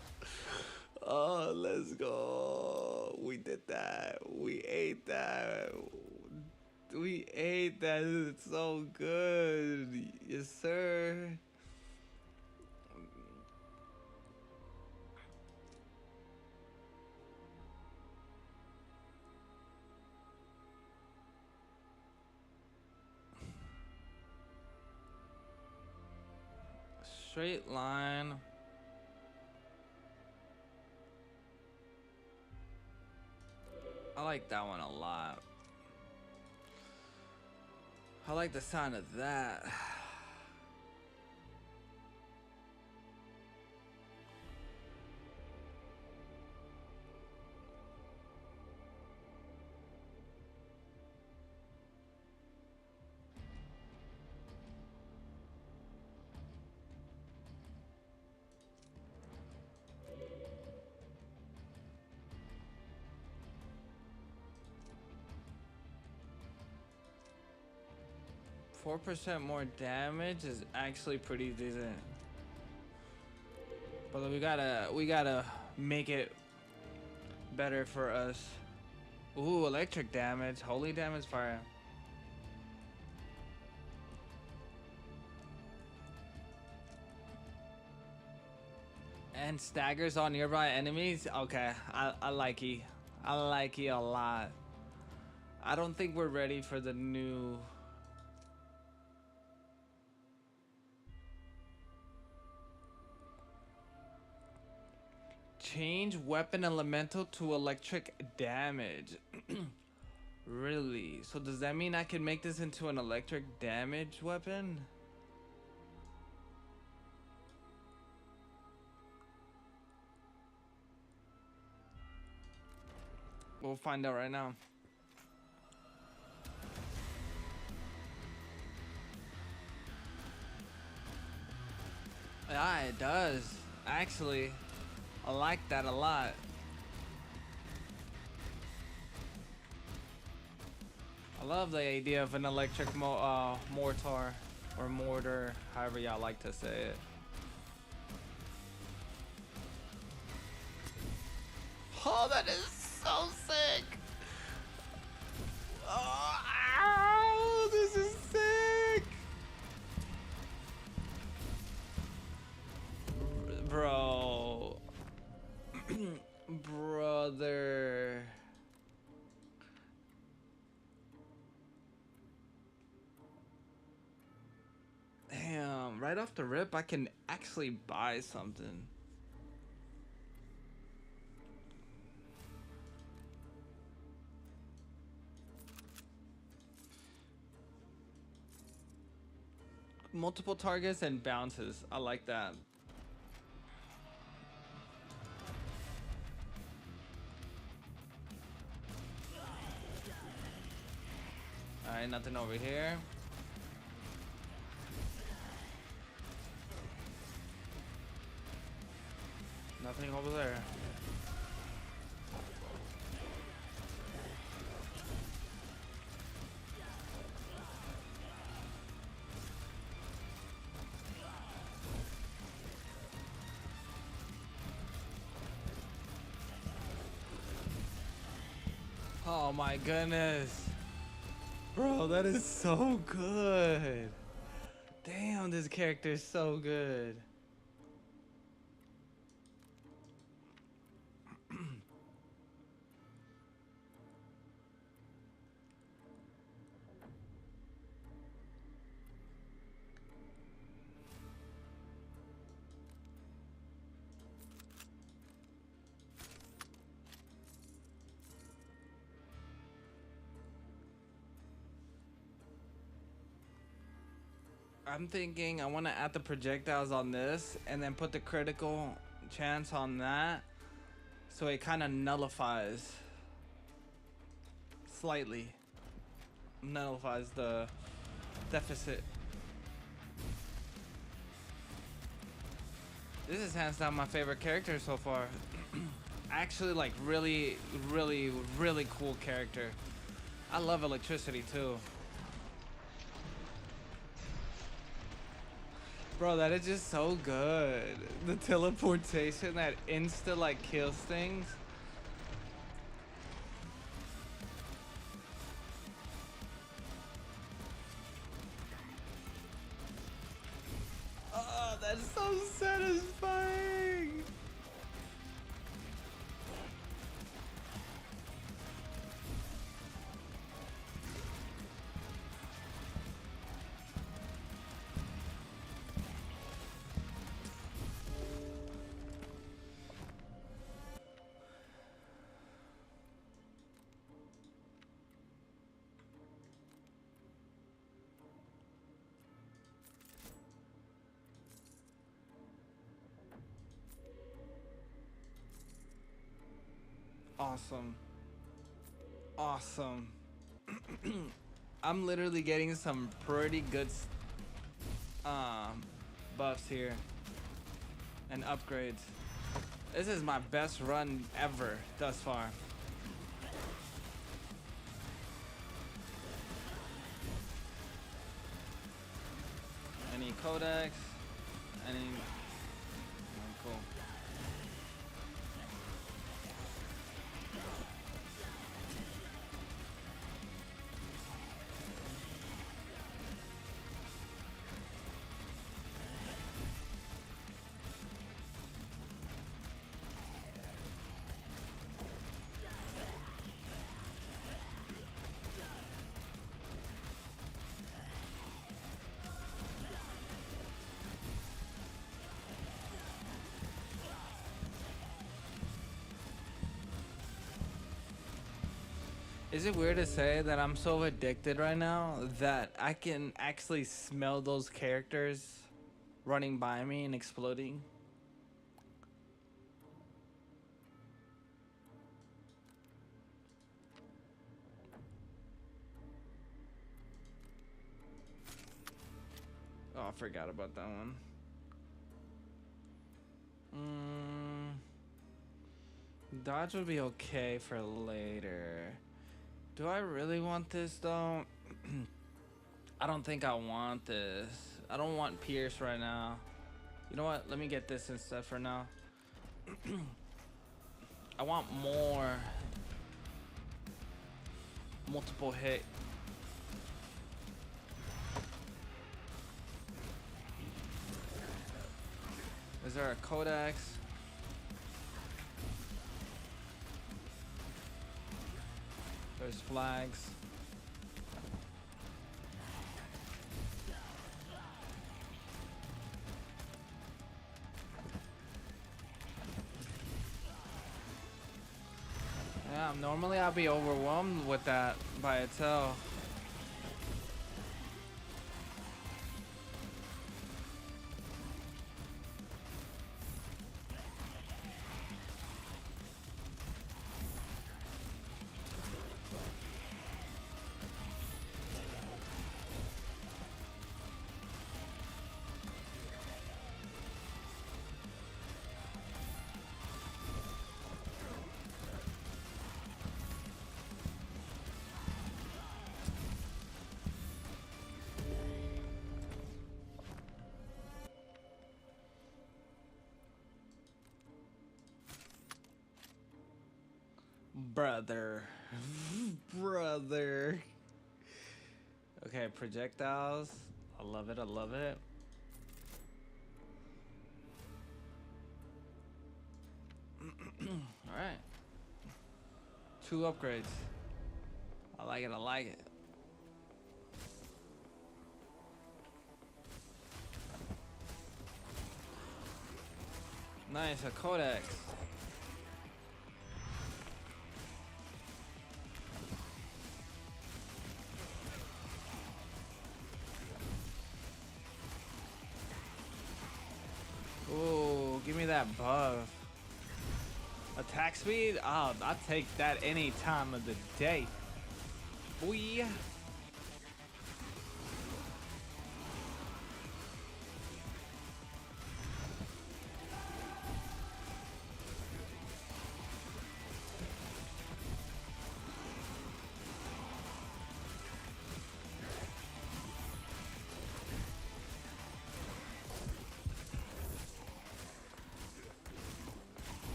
Oh, let's go. We did that. We ate that. We ate that. It's so good. Yes, sir. Straight line. I like that one a lot. I like the sound of that. Four percent more damage is actually pretty decent, but we gotta make it better for us. Ooh, electric damage, holy damage fire. And staggers on nearby enemies. Okay, I like he. I like he a lot. I don't think we're ready for the new. Change weapon elemental to electric damage. Really? So does that mean I can make this into an electric damage weapon? We'll find out right now. Yeah, it does. Actually, I like that a lot. I love the idea of an electric mortar or mortar, however y'all like to say it. Oh, that is so sick. Oh, ow, this is sick. Bro. Brother. Damn, right off the rip, I can actually buy something. Multiple targets and bounces. I like that. Alright, nothing over here. Nothing over there. Oh my goodness. Bro, that is so good. Damn, this character is so good. I'm thinking I want to add the projectiles on this and then put the critical chance on that, so it kind of nullifies slightly. Nullifies the deficit. This is hands down my favorite character so far. Actually, like really cool character. I love electricity too. Bro, that is just so good. The teleportation that insta like kills things. Oh, that's so satisfying. Awesome. Awesome. I'm literally getting some pretty good buffs here and upgrades. This is my best run ever thus far. Any codex? Any? Oh, cool. Is it weird to say that I'm so addicted right now that I can actually smell those characters running by me and exploding? Oh, I forgot about that one. Dodge would be okay for later. Do I really want this though? I don't think I want this. I don't want Pierce right now. You know what? Let me get this instead for now. I want more. Multiple hit. Is there a Codex? There's flags. Yeah, normally I'd be overwhelmed with that by itself. Brother. Brother. Okay, projectiles. I love it. I love it. All right. 2 upgrades. I like it. I like it. Nice, a Codex. Ooh, give me that buff. Attack speed? Oh, I'll take that any time of the day. Boy.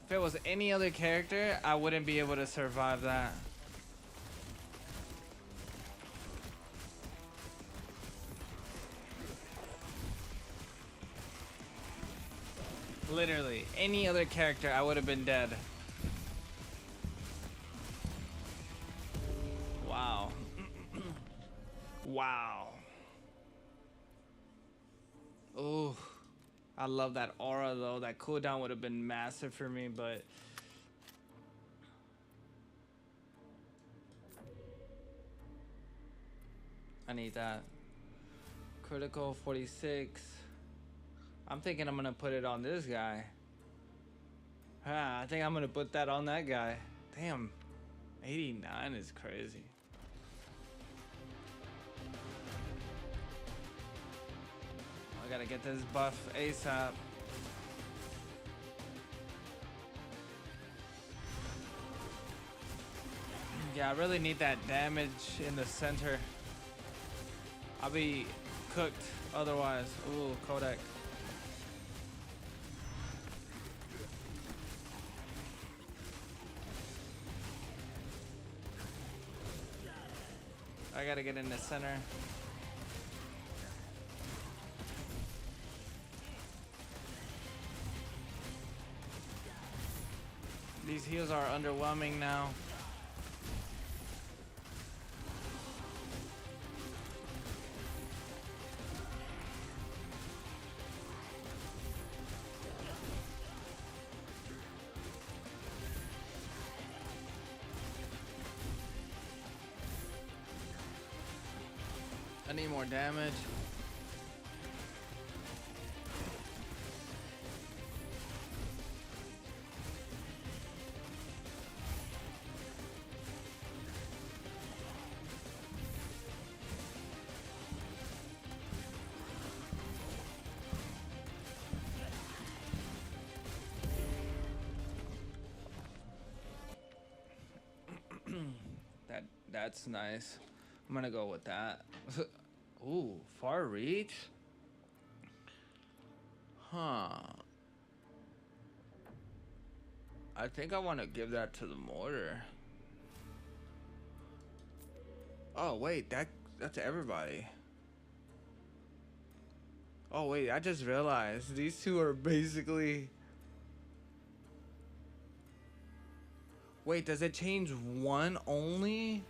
If it was any other character, I wouldn't be able to survive that. Literally, any other character, I would have been dead. Wow. Wow. Ooh. I love that aura though. That cooldown would have been massive for me, but I need that. Critical 46. I'm thinking I'm gonna put it on this guy. I think I'm gonna put that on that guy. Damn, 89 is crazy. I gotta get this buff ASAP. Yeah, I really need that damage in the center. I'll be cooked otherwise. Ooh, Kodak. I gotta get in the center. These heals are underwhelming now. I need more damage. That's nice. I'm gonna go with that. Ooh, far reach? Huh. I think I want to give that to the mortar. Oh wait, that's everybody. Oh wait, I just realized these two are basically. Wait, does it change one only?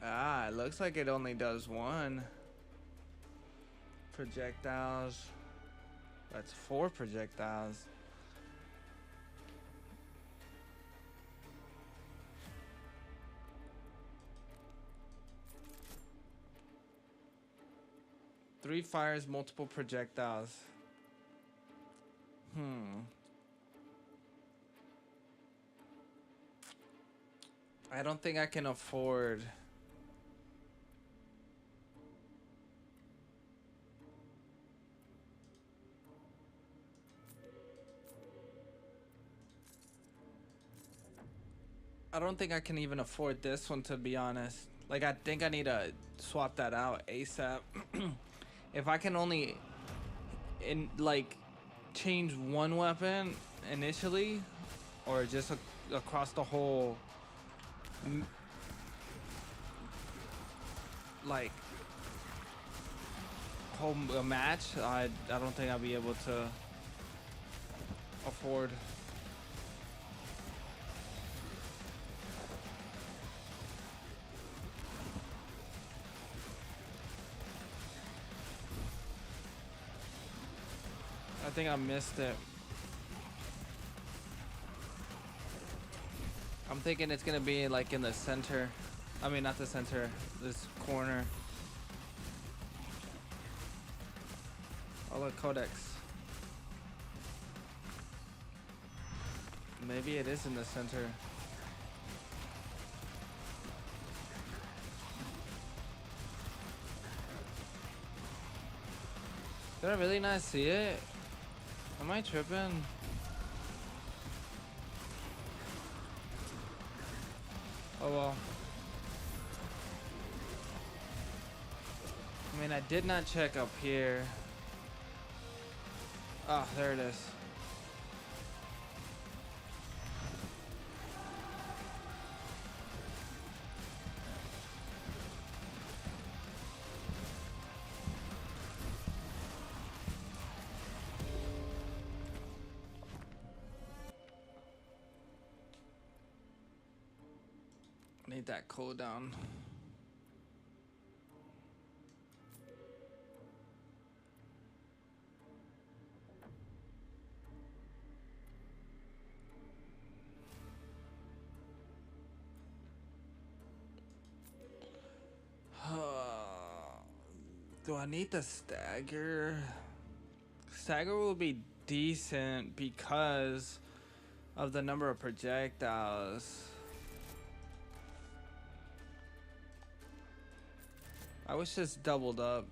Ah, it looks like it only does one. Projectiles. That's 4 projectiles. Three fires, multiple projectiles. I don't think I can afford. I don't think I can even afford this one, to be honest. Like, I think I need to swap that out ASAP. If I can only change one weapon initially, or just across the whole whole match, I don't think I'll be able to afford. I think I missed it. I'm thinking it's gonna be like in the center. I mean, not the center, this corner. Oh look, Codex. Maybe it is in the center. Did I really not see it? Am I tripping? Oh well. I mean, I did not check up here. Ah, there it is. Need that cooldown. Do I need the stagger? Stagger will be decent because of the number of projectiles. I wish this doubled up.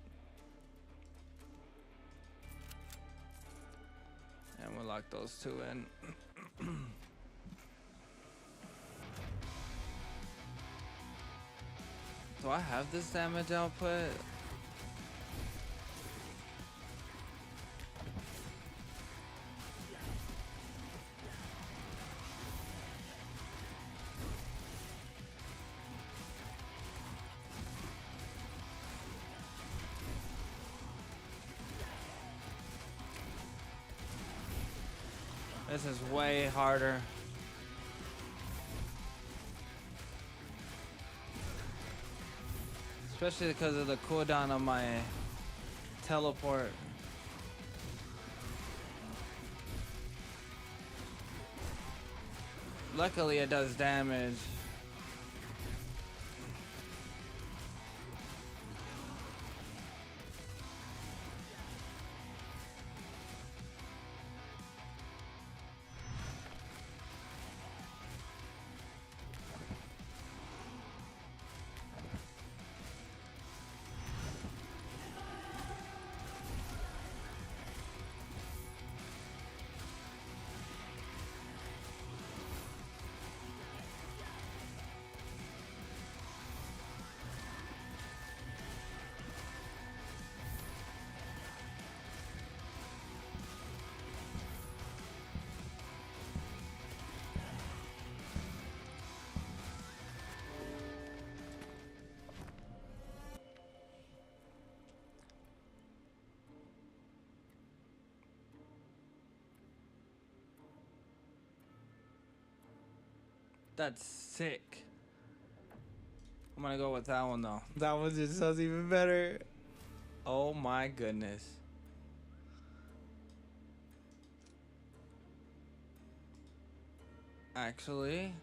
And we'll lock those two in. Do I have this damage output? This is way harder. Especially because of the cooldown on my teleport. Luckily it does damage. That's sick. I'm gonna go with that one though. That one just sounds even better. Oh my goodness. Actually,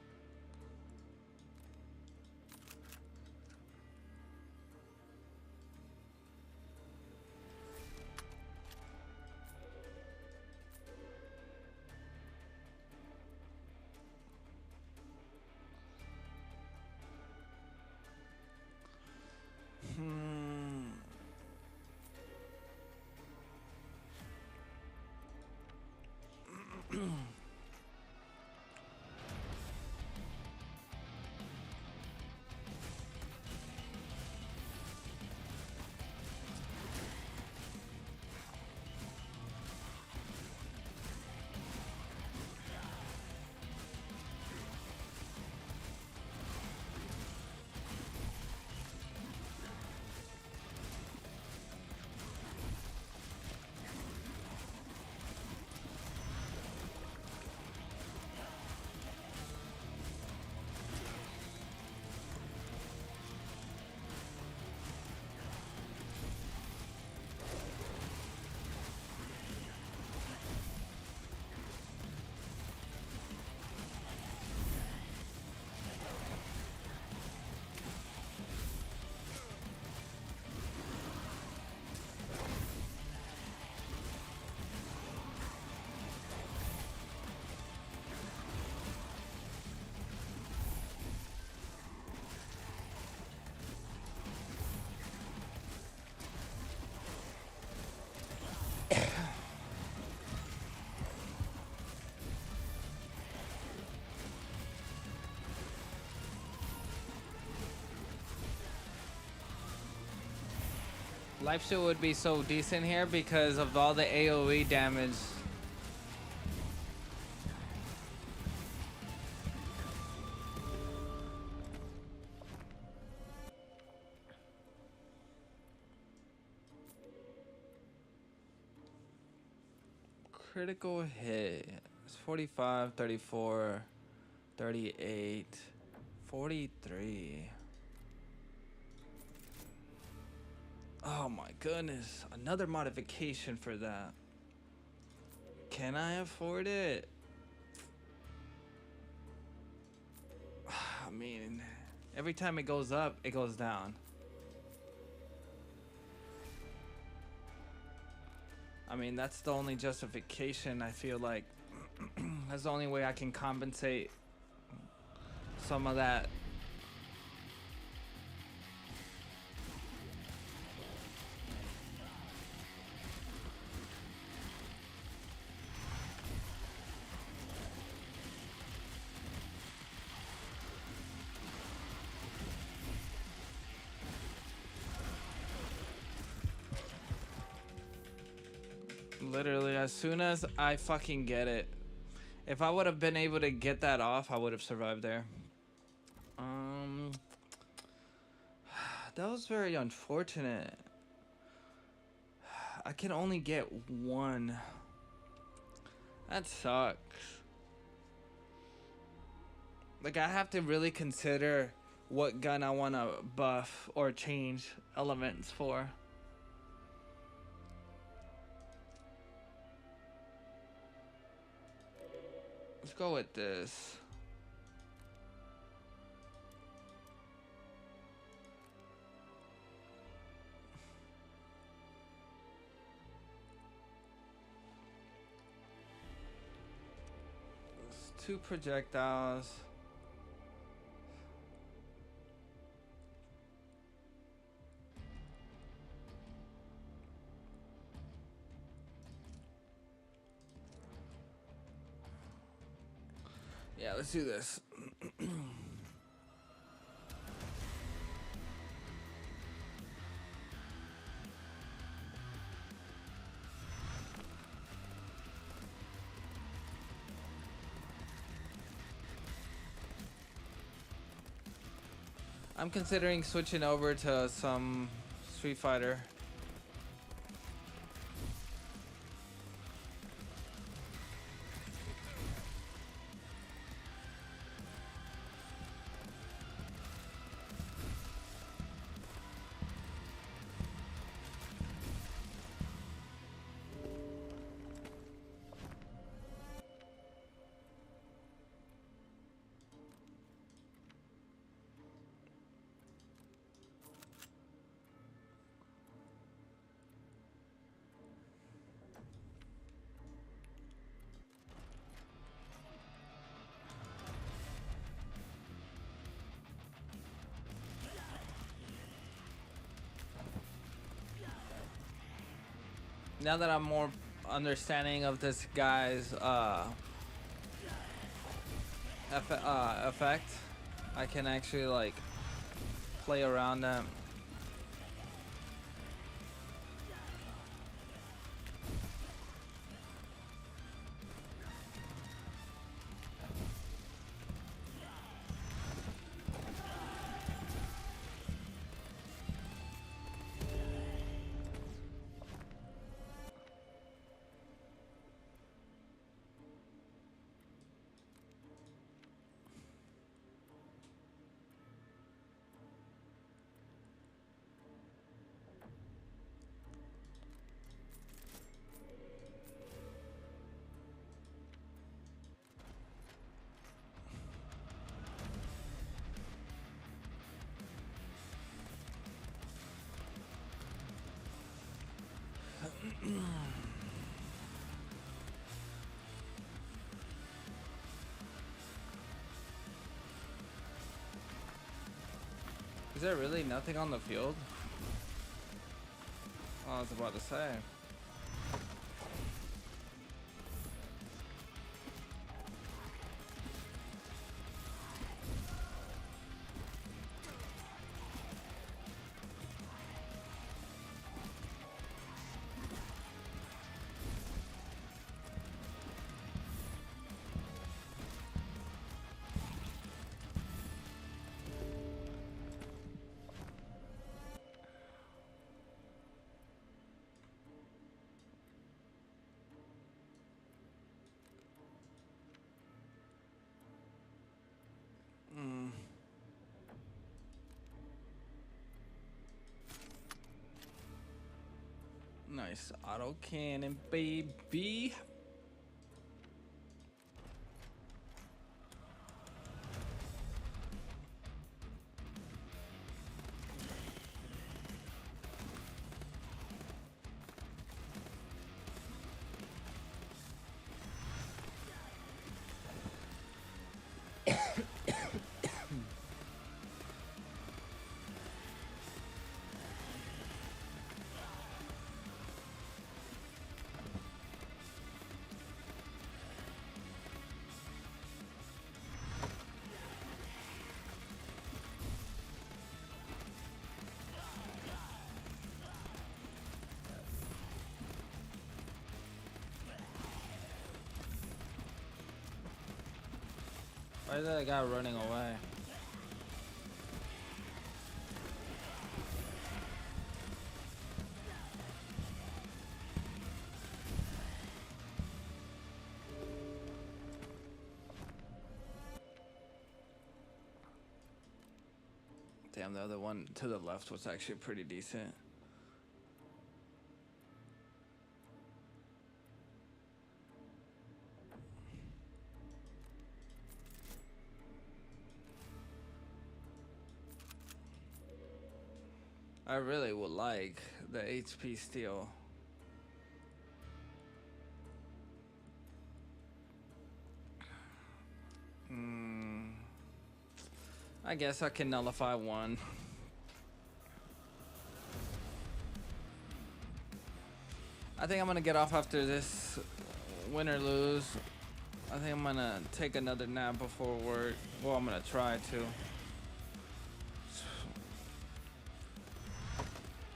life steal would be so decent here because of all the AoE damage. Critical hit. It's 45, 34, 38, 43. Oh my goodness. Another modification for that. Can I afford it? I mean, every time it goes up, it goes down. I mean, that's the only justification I feel like. That's the only way I can compensate some of that. Literally, as soon as I fucking get it. If I would have been able to get that off, I would have survived there. That was very unfortunate. I can only get one. That sucks. Like, I have to really consider what gun I want to buff or change elements for. Let's go with this. It's 2 projectiles. Yeah, let's do this. I'm considering switching over to some Street Fighter. now that I'm more understanding of this guy's effect, I can actually like play around them. Is there really nothing on the field? Oh, I was about to say. Nice auto cannon, baby. Why is that guy running away? Damn, the other one to the left was actually pretty decent. I really would like the HP steal. I guess I can nullify one. I think I'm gonna get off after this win or lose. I think I'm gonna take another nap before work. Well, I'm gonna try to.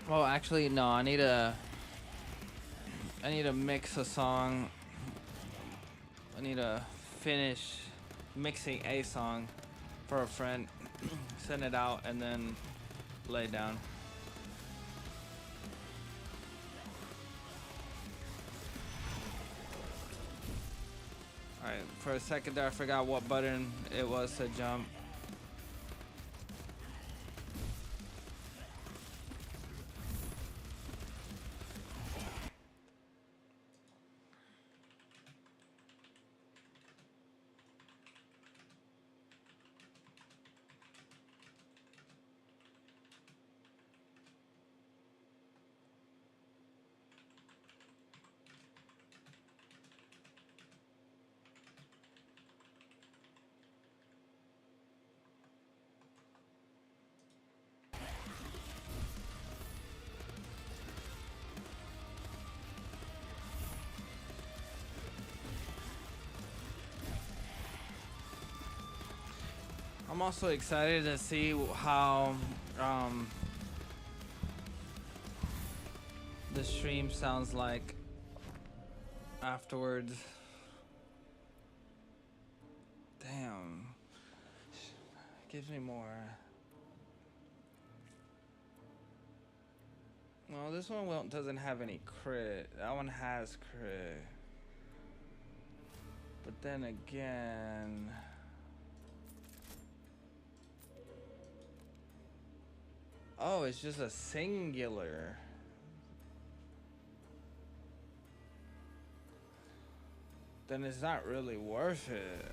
Well, actually, no. I need to mix a song. I need to finish mixing a song for a friend, send it out, and then lay down. Alright, for a second there, I forgot what button it was to jump. I'm also excited to see how the stream sounds like afterwards. Damn. Gives me more. Well, this one doesn't have any crit. That one has crit. But then again... Oh, it's just a singular. Then it's not really worth it.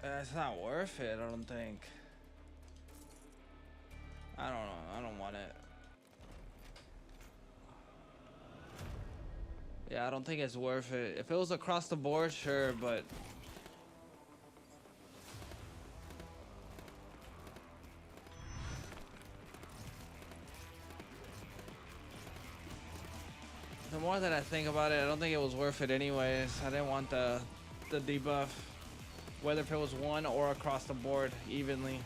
It's not worth it, I don't think. I don't know. I don't want it. Yeah, I don't think it's worth it. If it was across the board, sure, but... The more that I think about it, I don't think it was worth it anyways. I didn't want the debuff. Whether if it was one or across the board evenly.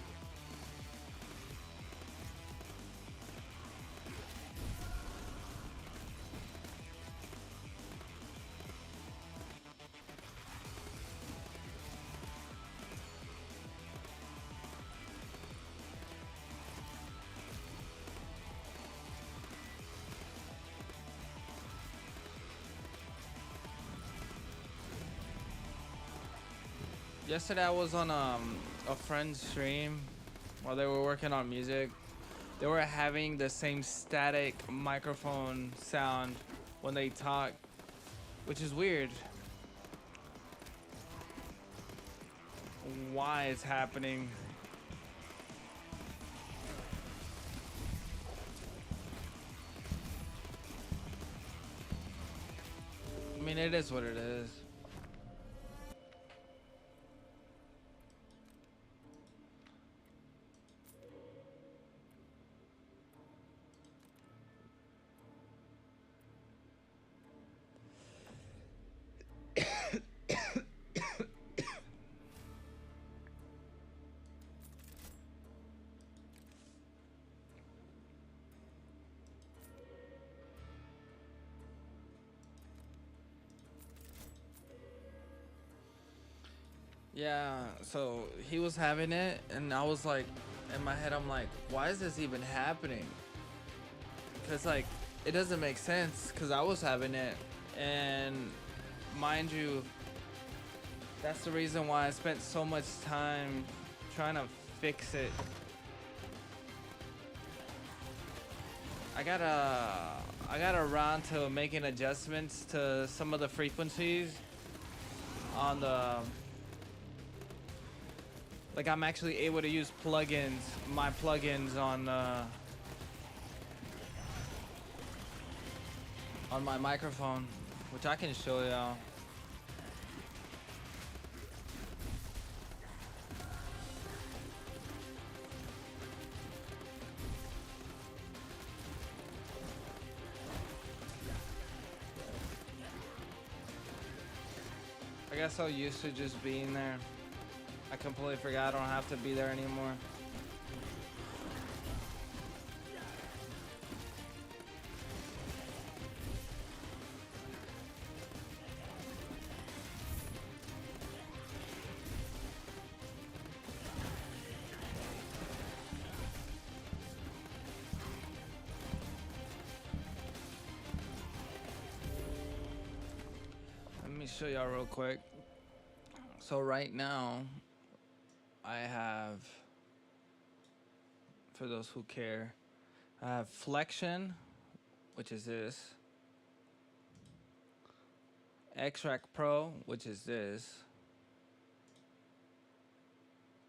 Yesterday I was on a friend's stream while they were working on music. They were having the same static microphone sound when they talk, which is weird. Why it's happening? I mean, it is what it is. Yeah, so he was having it, and I was like, in my head, I'm like, why is this even happening? Because, like, it doesn't make sense, because I was having it, and mind you, that's the reason why I spent so much time trying to fix it. I got around to making adjustments to some of the frequencies on the... Like, I'm actually able to use plugins, my plugins on my microphone, which I can show y'all. I got so used to just being there. I completely forgot I don't have to be there anymore. Let me show y'all real quick. So right now, I have, for those who care, I have Flexion, which is this. Extract Pro, which is this.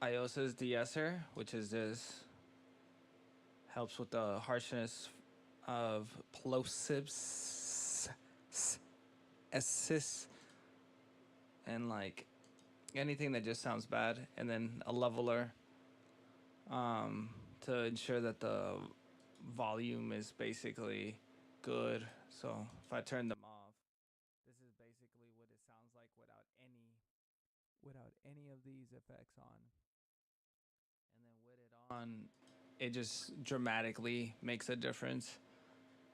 Iosa's de-esser, which is this. Helps with the harshness of plosives, assist, and like anything that just sounds bad, and then a leveler to ensure that the volume is basically good. So if I turn them off, this is basically what it sounds like without any without any of these effects on. And then with it on, it just dramatically makes a difference.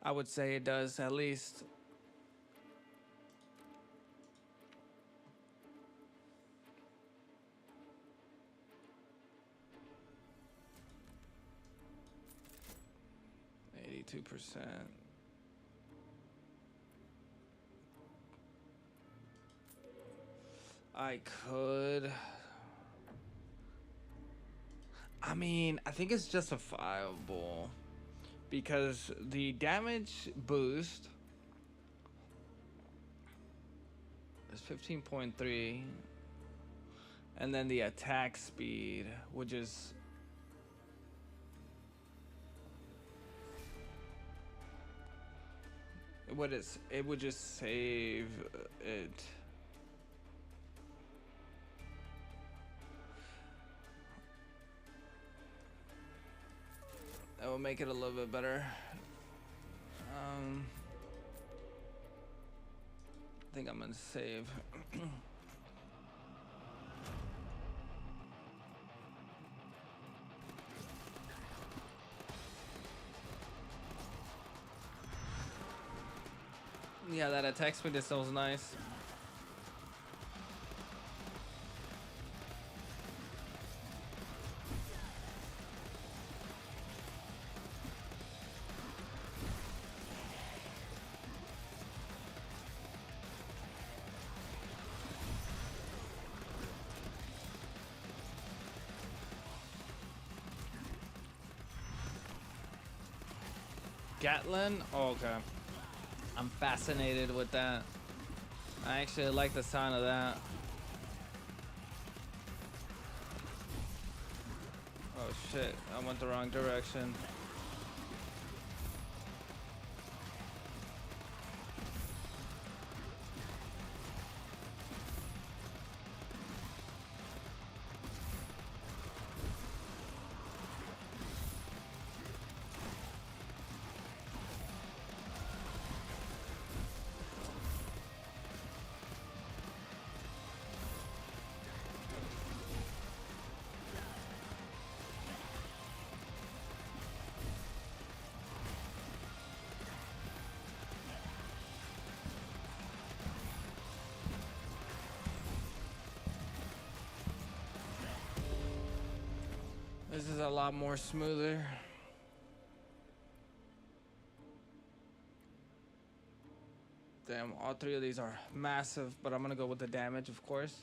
I would say it does, at least. %. I could. I mean, I think it's justifiable because the damage boost is 15.3, and then the attack speed, which is it would just save it. That will make it a little bit better. I think I'm gonna save. Yeah, that attack speed is so nice. Gatlin? Oh, okay. I'm fascinated with that. I actually like the sound of that. Oh shit, I went the wrong direction. This is a lot more smoother. Damn, all three of these are massive, but I'm gonna go with the damage, of course.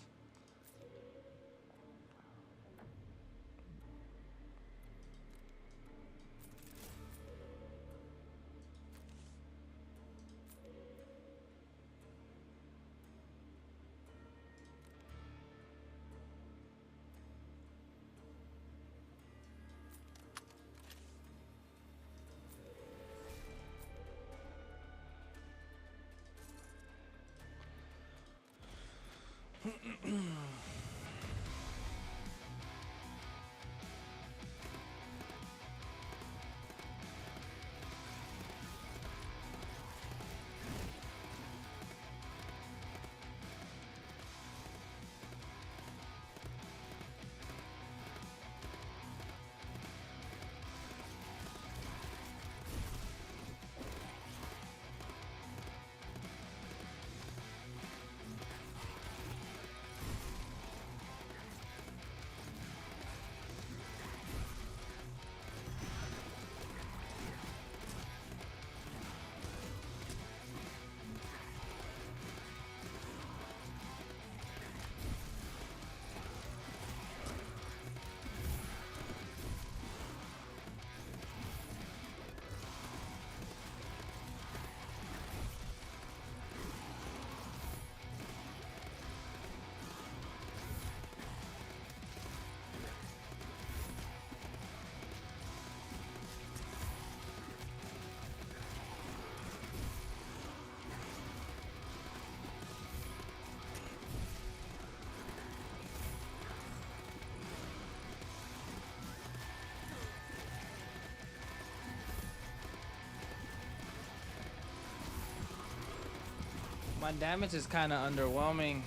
My damage is kind of underwhelming.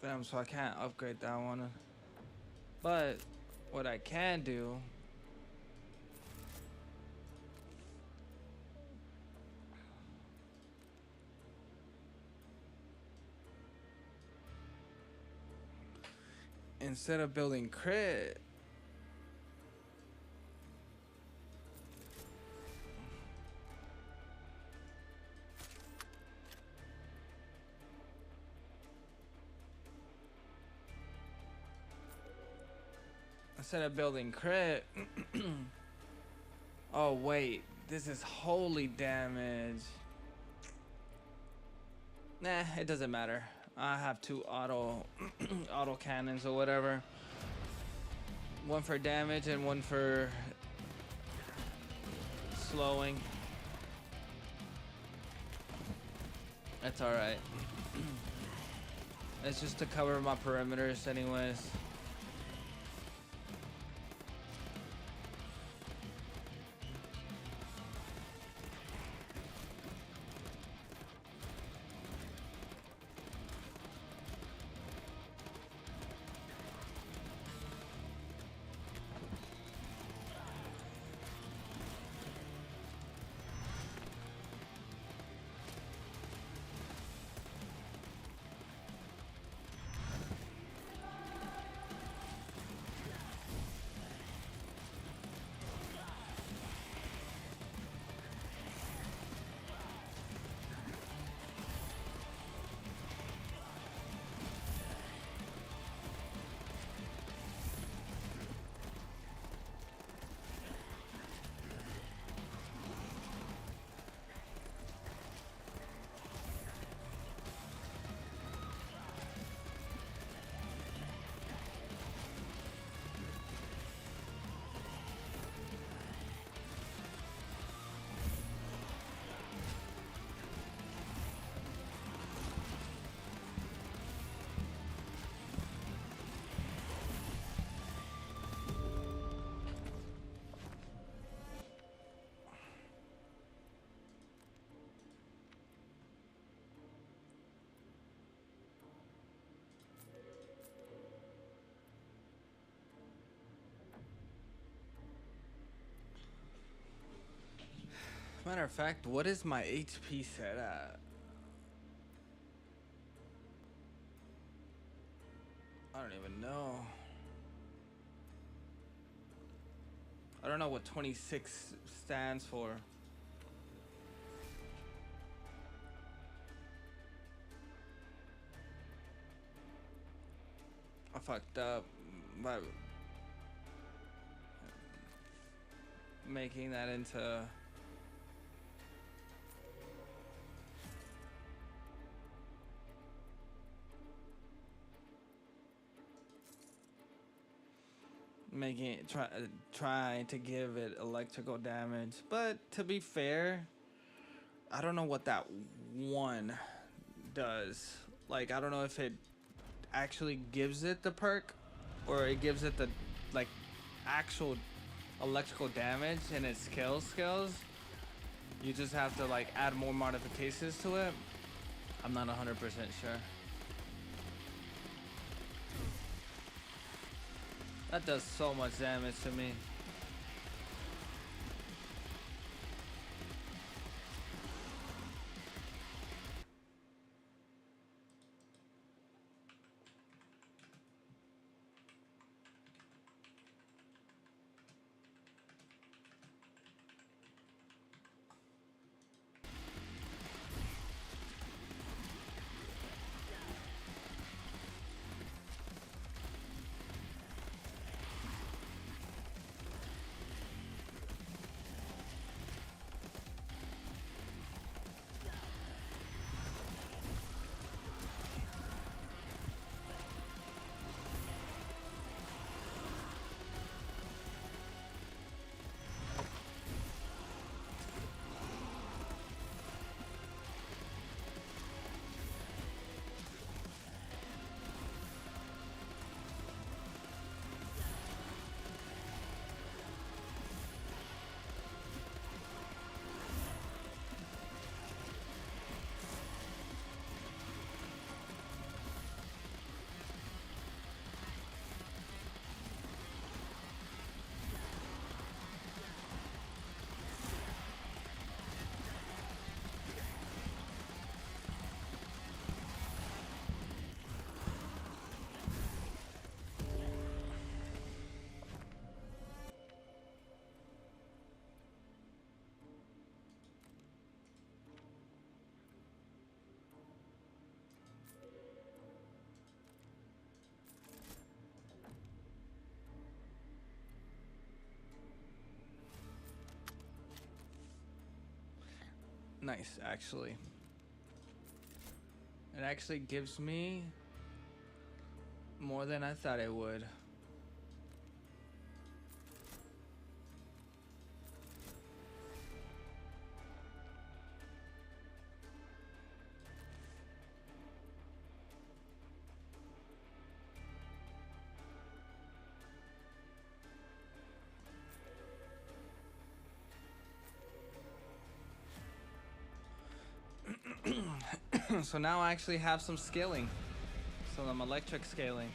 Damn, so I can't upgrade that one. But what I can do instead of building crit, oh wait, this is holy damage. Nah, it doesn't matter. I have two auto auto cannons or whatever. One for damage and one for slowing. That's all right. It's just to cover my perimeters anyways. Matter of fact, what is my HP set at? I don't even know. I don't know what 26 stands for. I fucked up by making that into making it trying to give it electrical damage. But to be fair, I don't know what that one does. Like, I don't know if it actually gives it the perk or it gives it the like actual electrical damage and its skills. You just have to like add more modifications to it. I'm not 100% sure. That does so much damage to me. Nice, actually. It actually gives me more than I thought it would. So now I actually have some scaling. Some electric scaling.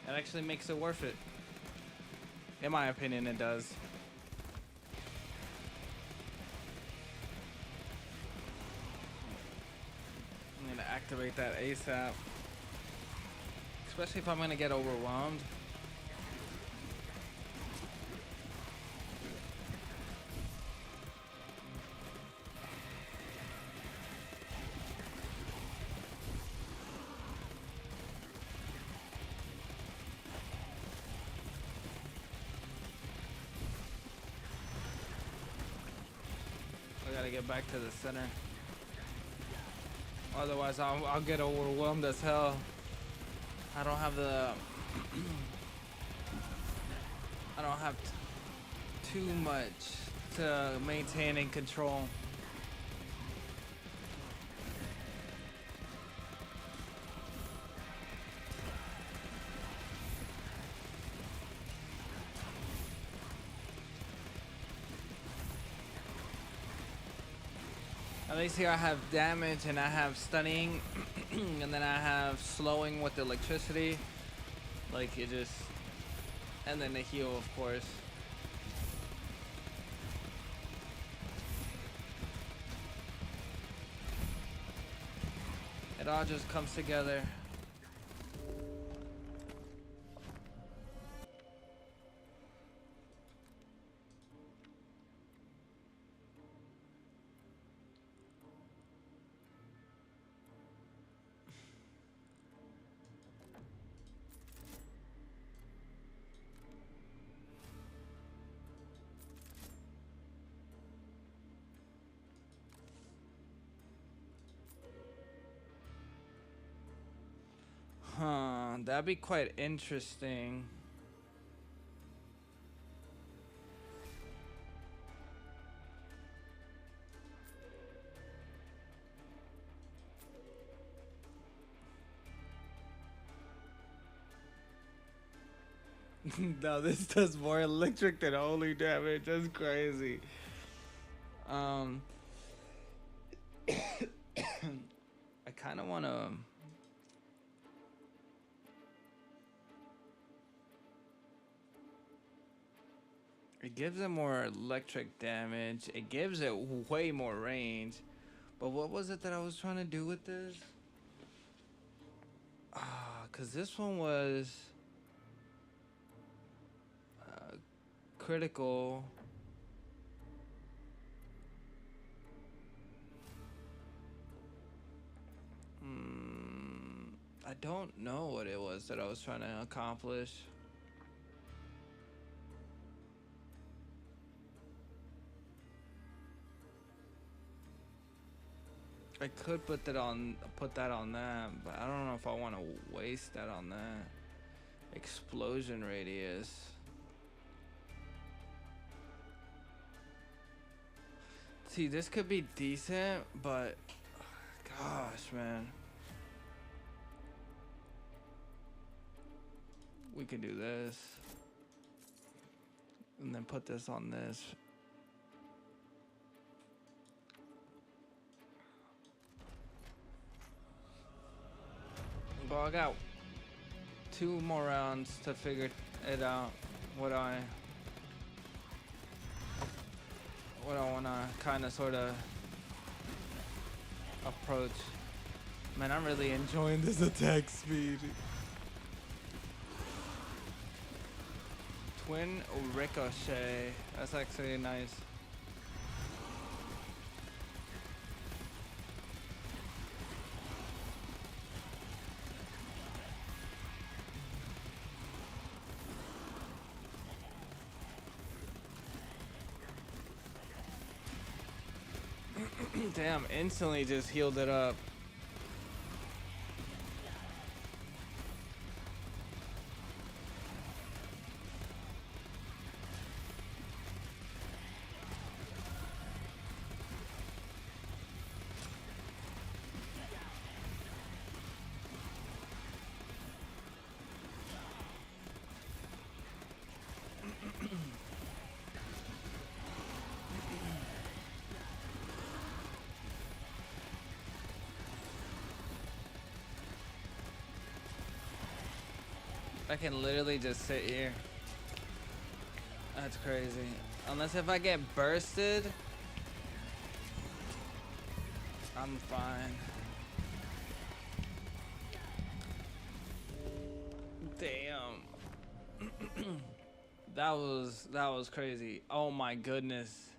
It actually makes it worth it. In my opinion, it does. I'm gonna activate that ASAP. Especially if I'm gonna get overwhelmed. I gotta get back to the center. Otherwise, I'll get overwhelmed as hell. I don't have the... I don't have too much to maintain and control. At least here I have damage and I have stunning and then I have slowing with electricity. Like it just... And then the heal, of course. It all just comes together. Huh, that'd be quite interesting. No, this does more electric than holy damage. That's crazy. I kind of want to... It gives it more electric damage. It gives it way more range. But what was it that I was trying to do with this? Because this one was... critical. I don't know what it was that I was trying to accomplish. I could put that on that, but I don't know if I want to waste that on that. Explosion radius. See, this could be decent, but gosh, man. We could do this. And then put this on this. Well, I got 2 more rounds to figure it out. What I want to kind of sort of approach. Man, I'm really enjoying this attack speed. Twin ricochet. That's actually nice. Damn, instantly just healed it up. I can literally just sit here. That's crazy. Unless if I get bursted, I'm fine. Damn. that was crazy. Oh my goodness.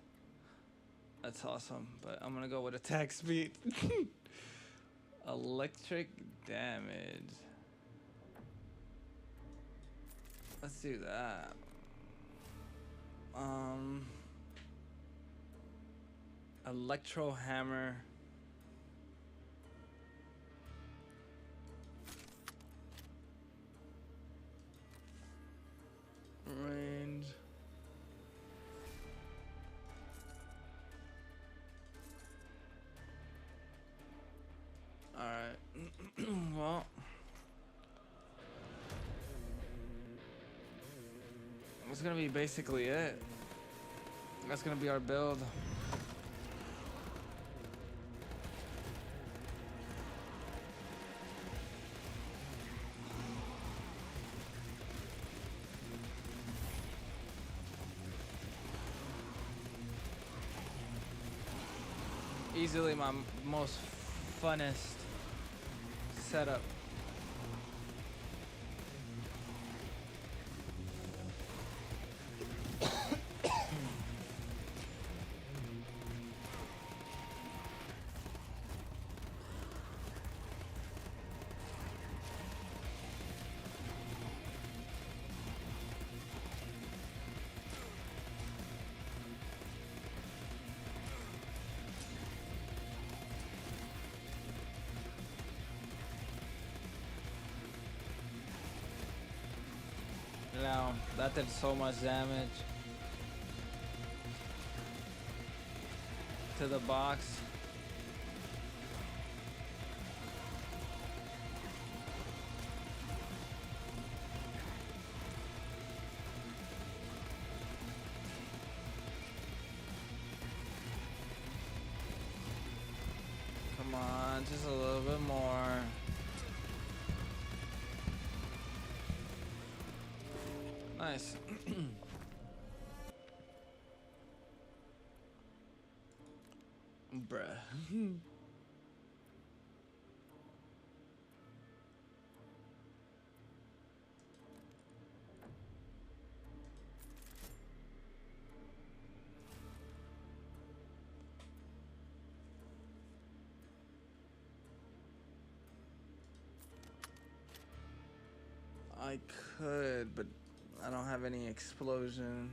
That's awesome. But I'm gonna go with attack speed. Electric damage. Let's do that. Electro hammer. Range. All right. Well. That's gonna be basically it. That's gonna be our build. Easily my most funnest setup. Now, that did so much damage to the box. Come on, just a little bit more. Nice. Bruh. I could, but I don't have any explosion.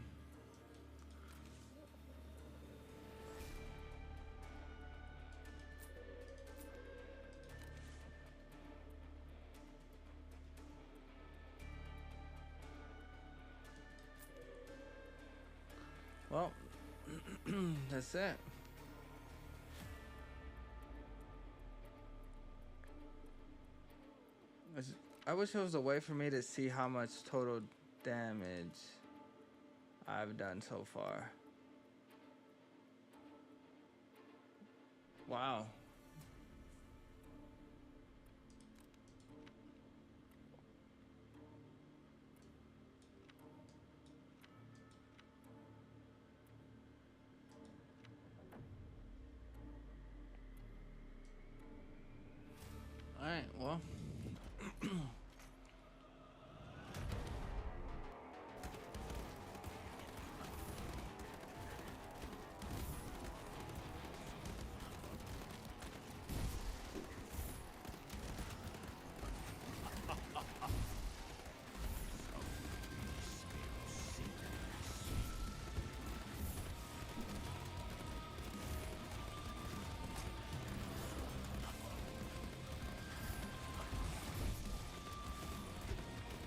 Well, that's it. I wish there was a way for me to see how much total damage I've done so far. Wow. All right, well.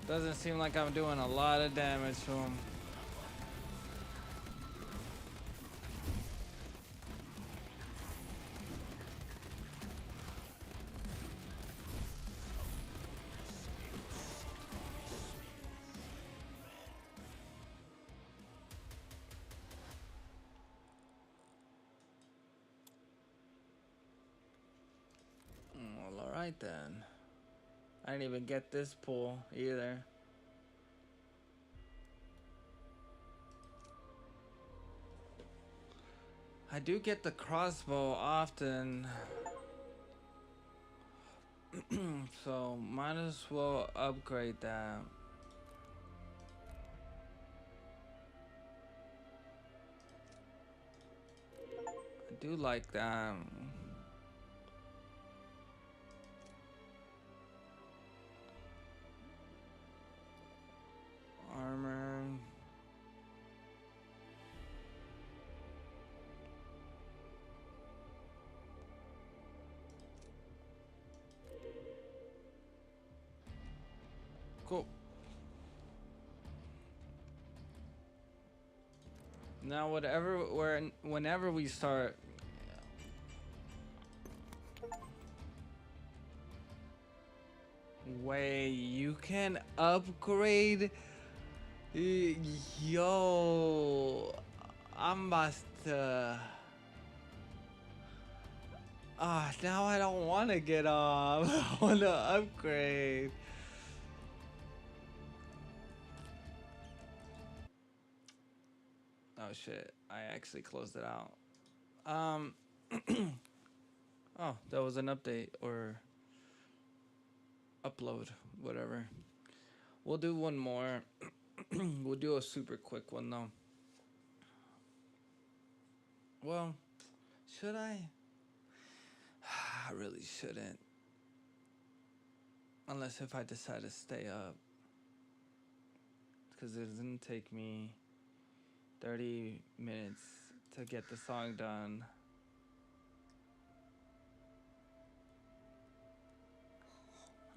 Doesn't seem like I'm doing a lot of damage to him. Well, alright then. I didn't even get this pull either. I do get the crossbow often. So might as well upgrade that. I do like that. Armor. Cool. Now whenever we start wait, you can upgrade. Yo, I'm about to. Now I don't want to get off. I want to upgrade. Oh shit! I actually closed it out. Oh, that was an update or upload, whatever. We'll do one more. We'll do a super quick one though. Well, should I? I really shouldn't. Unless if I decide to stay up. Because it doesn't take me 30 minutes to get the song done.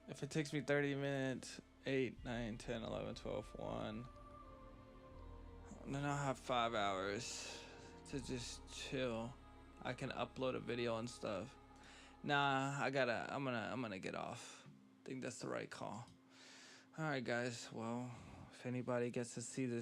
If it takes me 30 minutes, 8, 9, 10, 11, 12, 1. Then I'll have 5 hours to just chill. I can upload a video and stuff. Nah, I'm gonna get off. I think that's the right call. Alright guys, well, if anybody gets to see this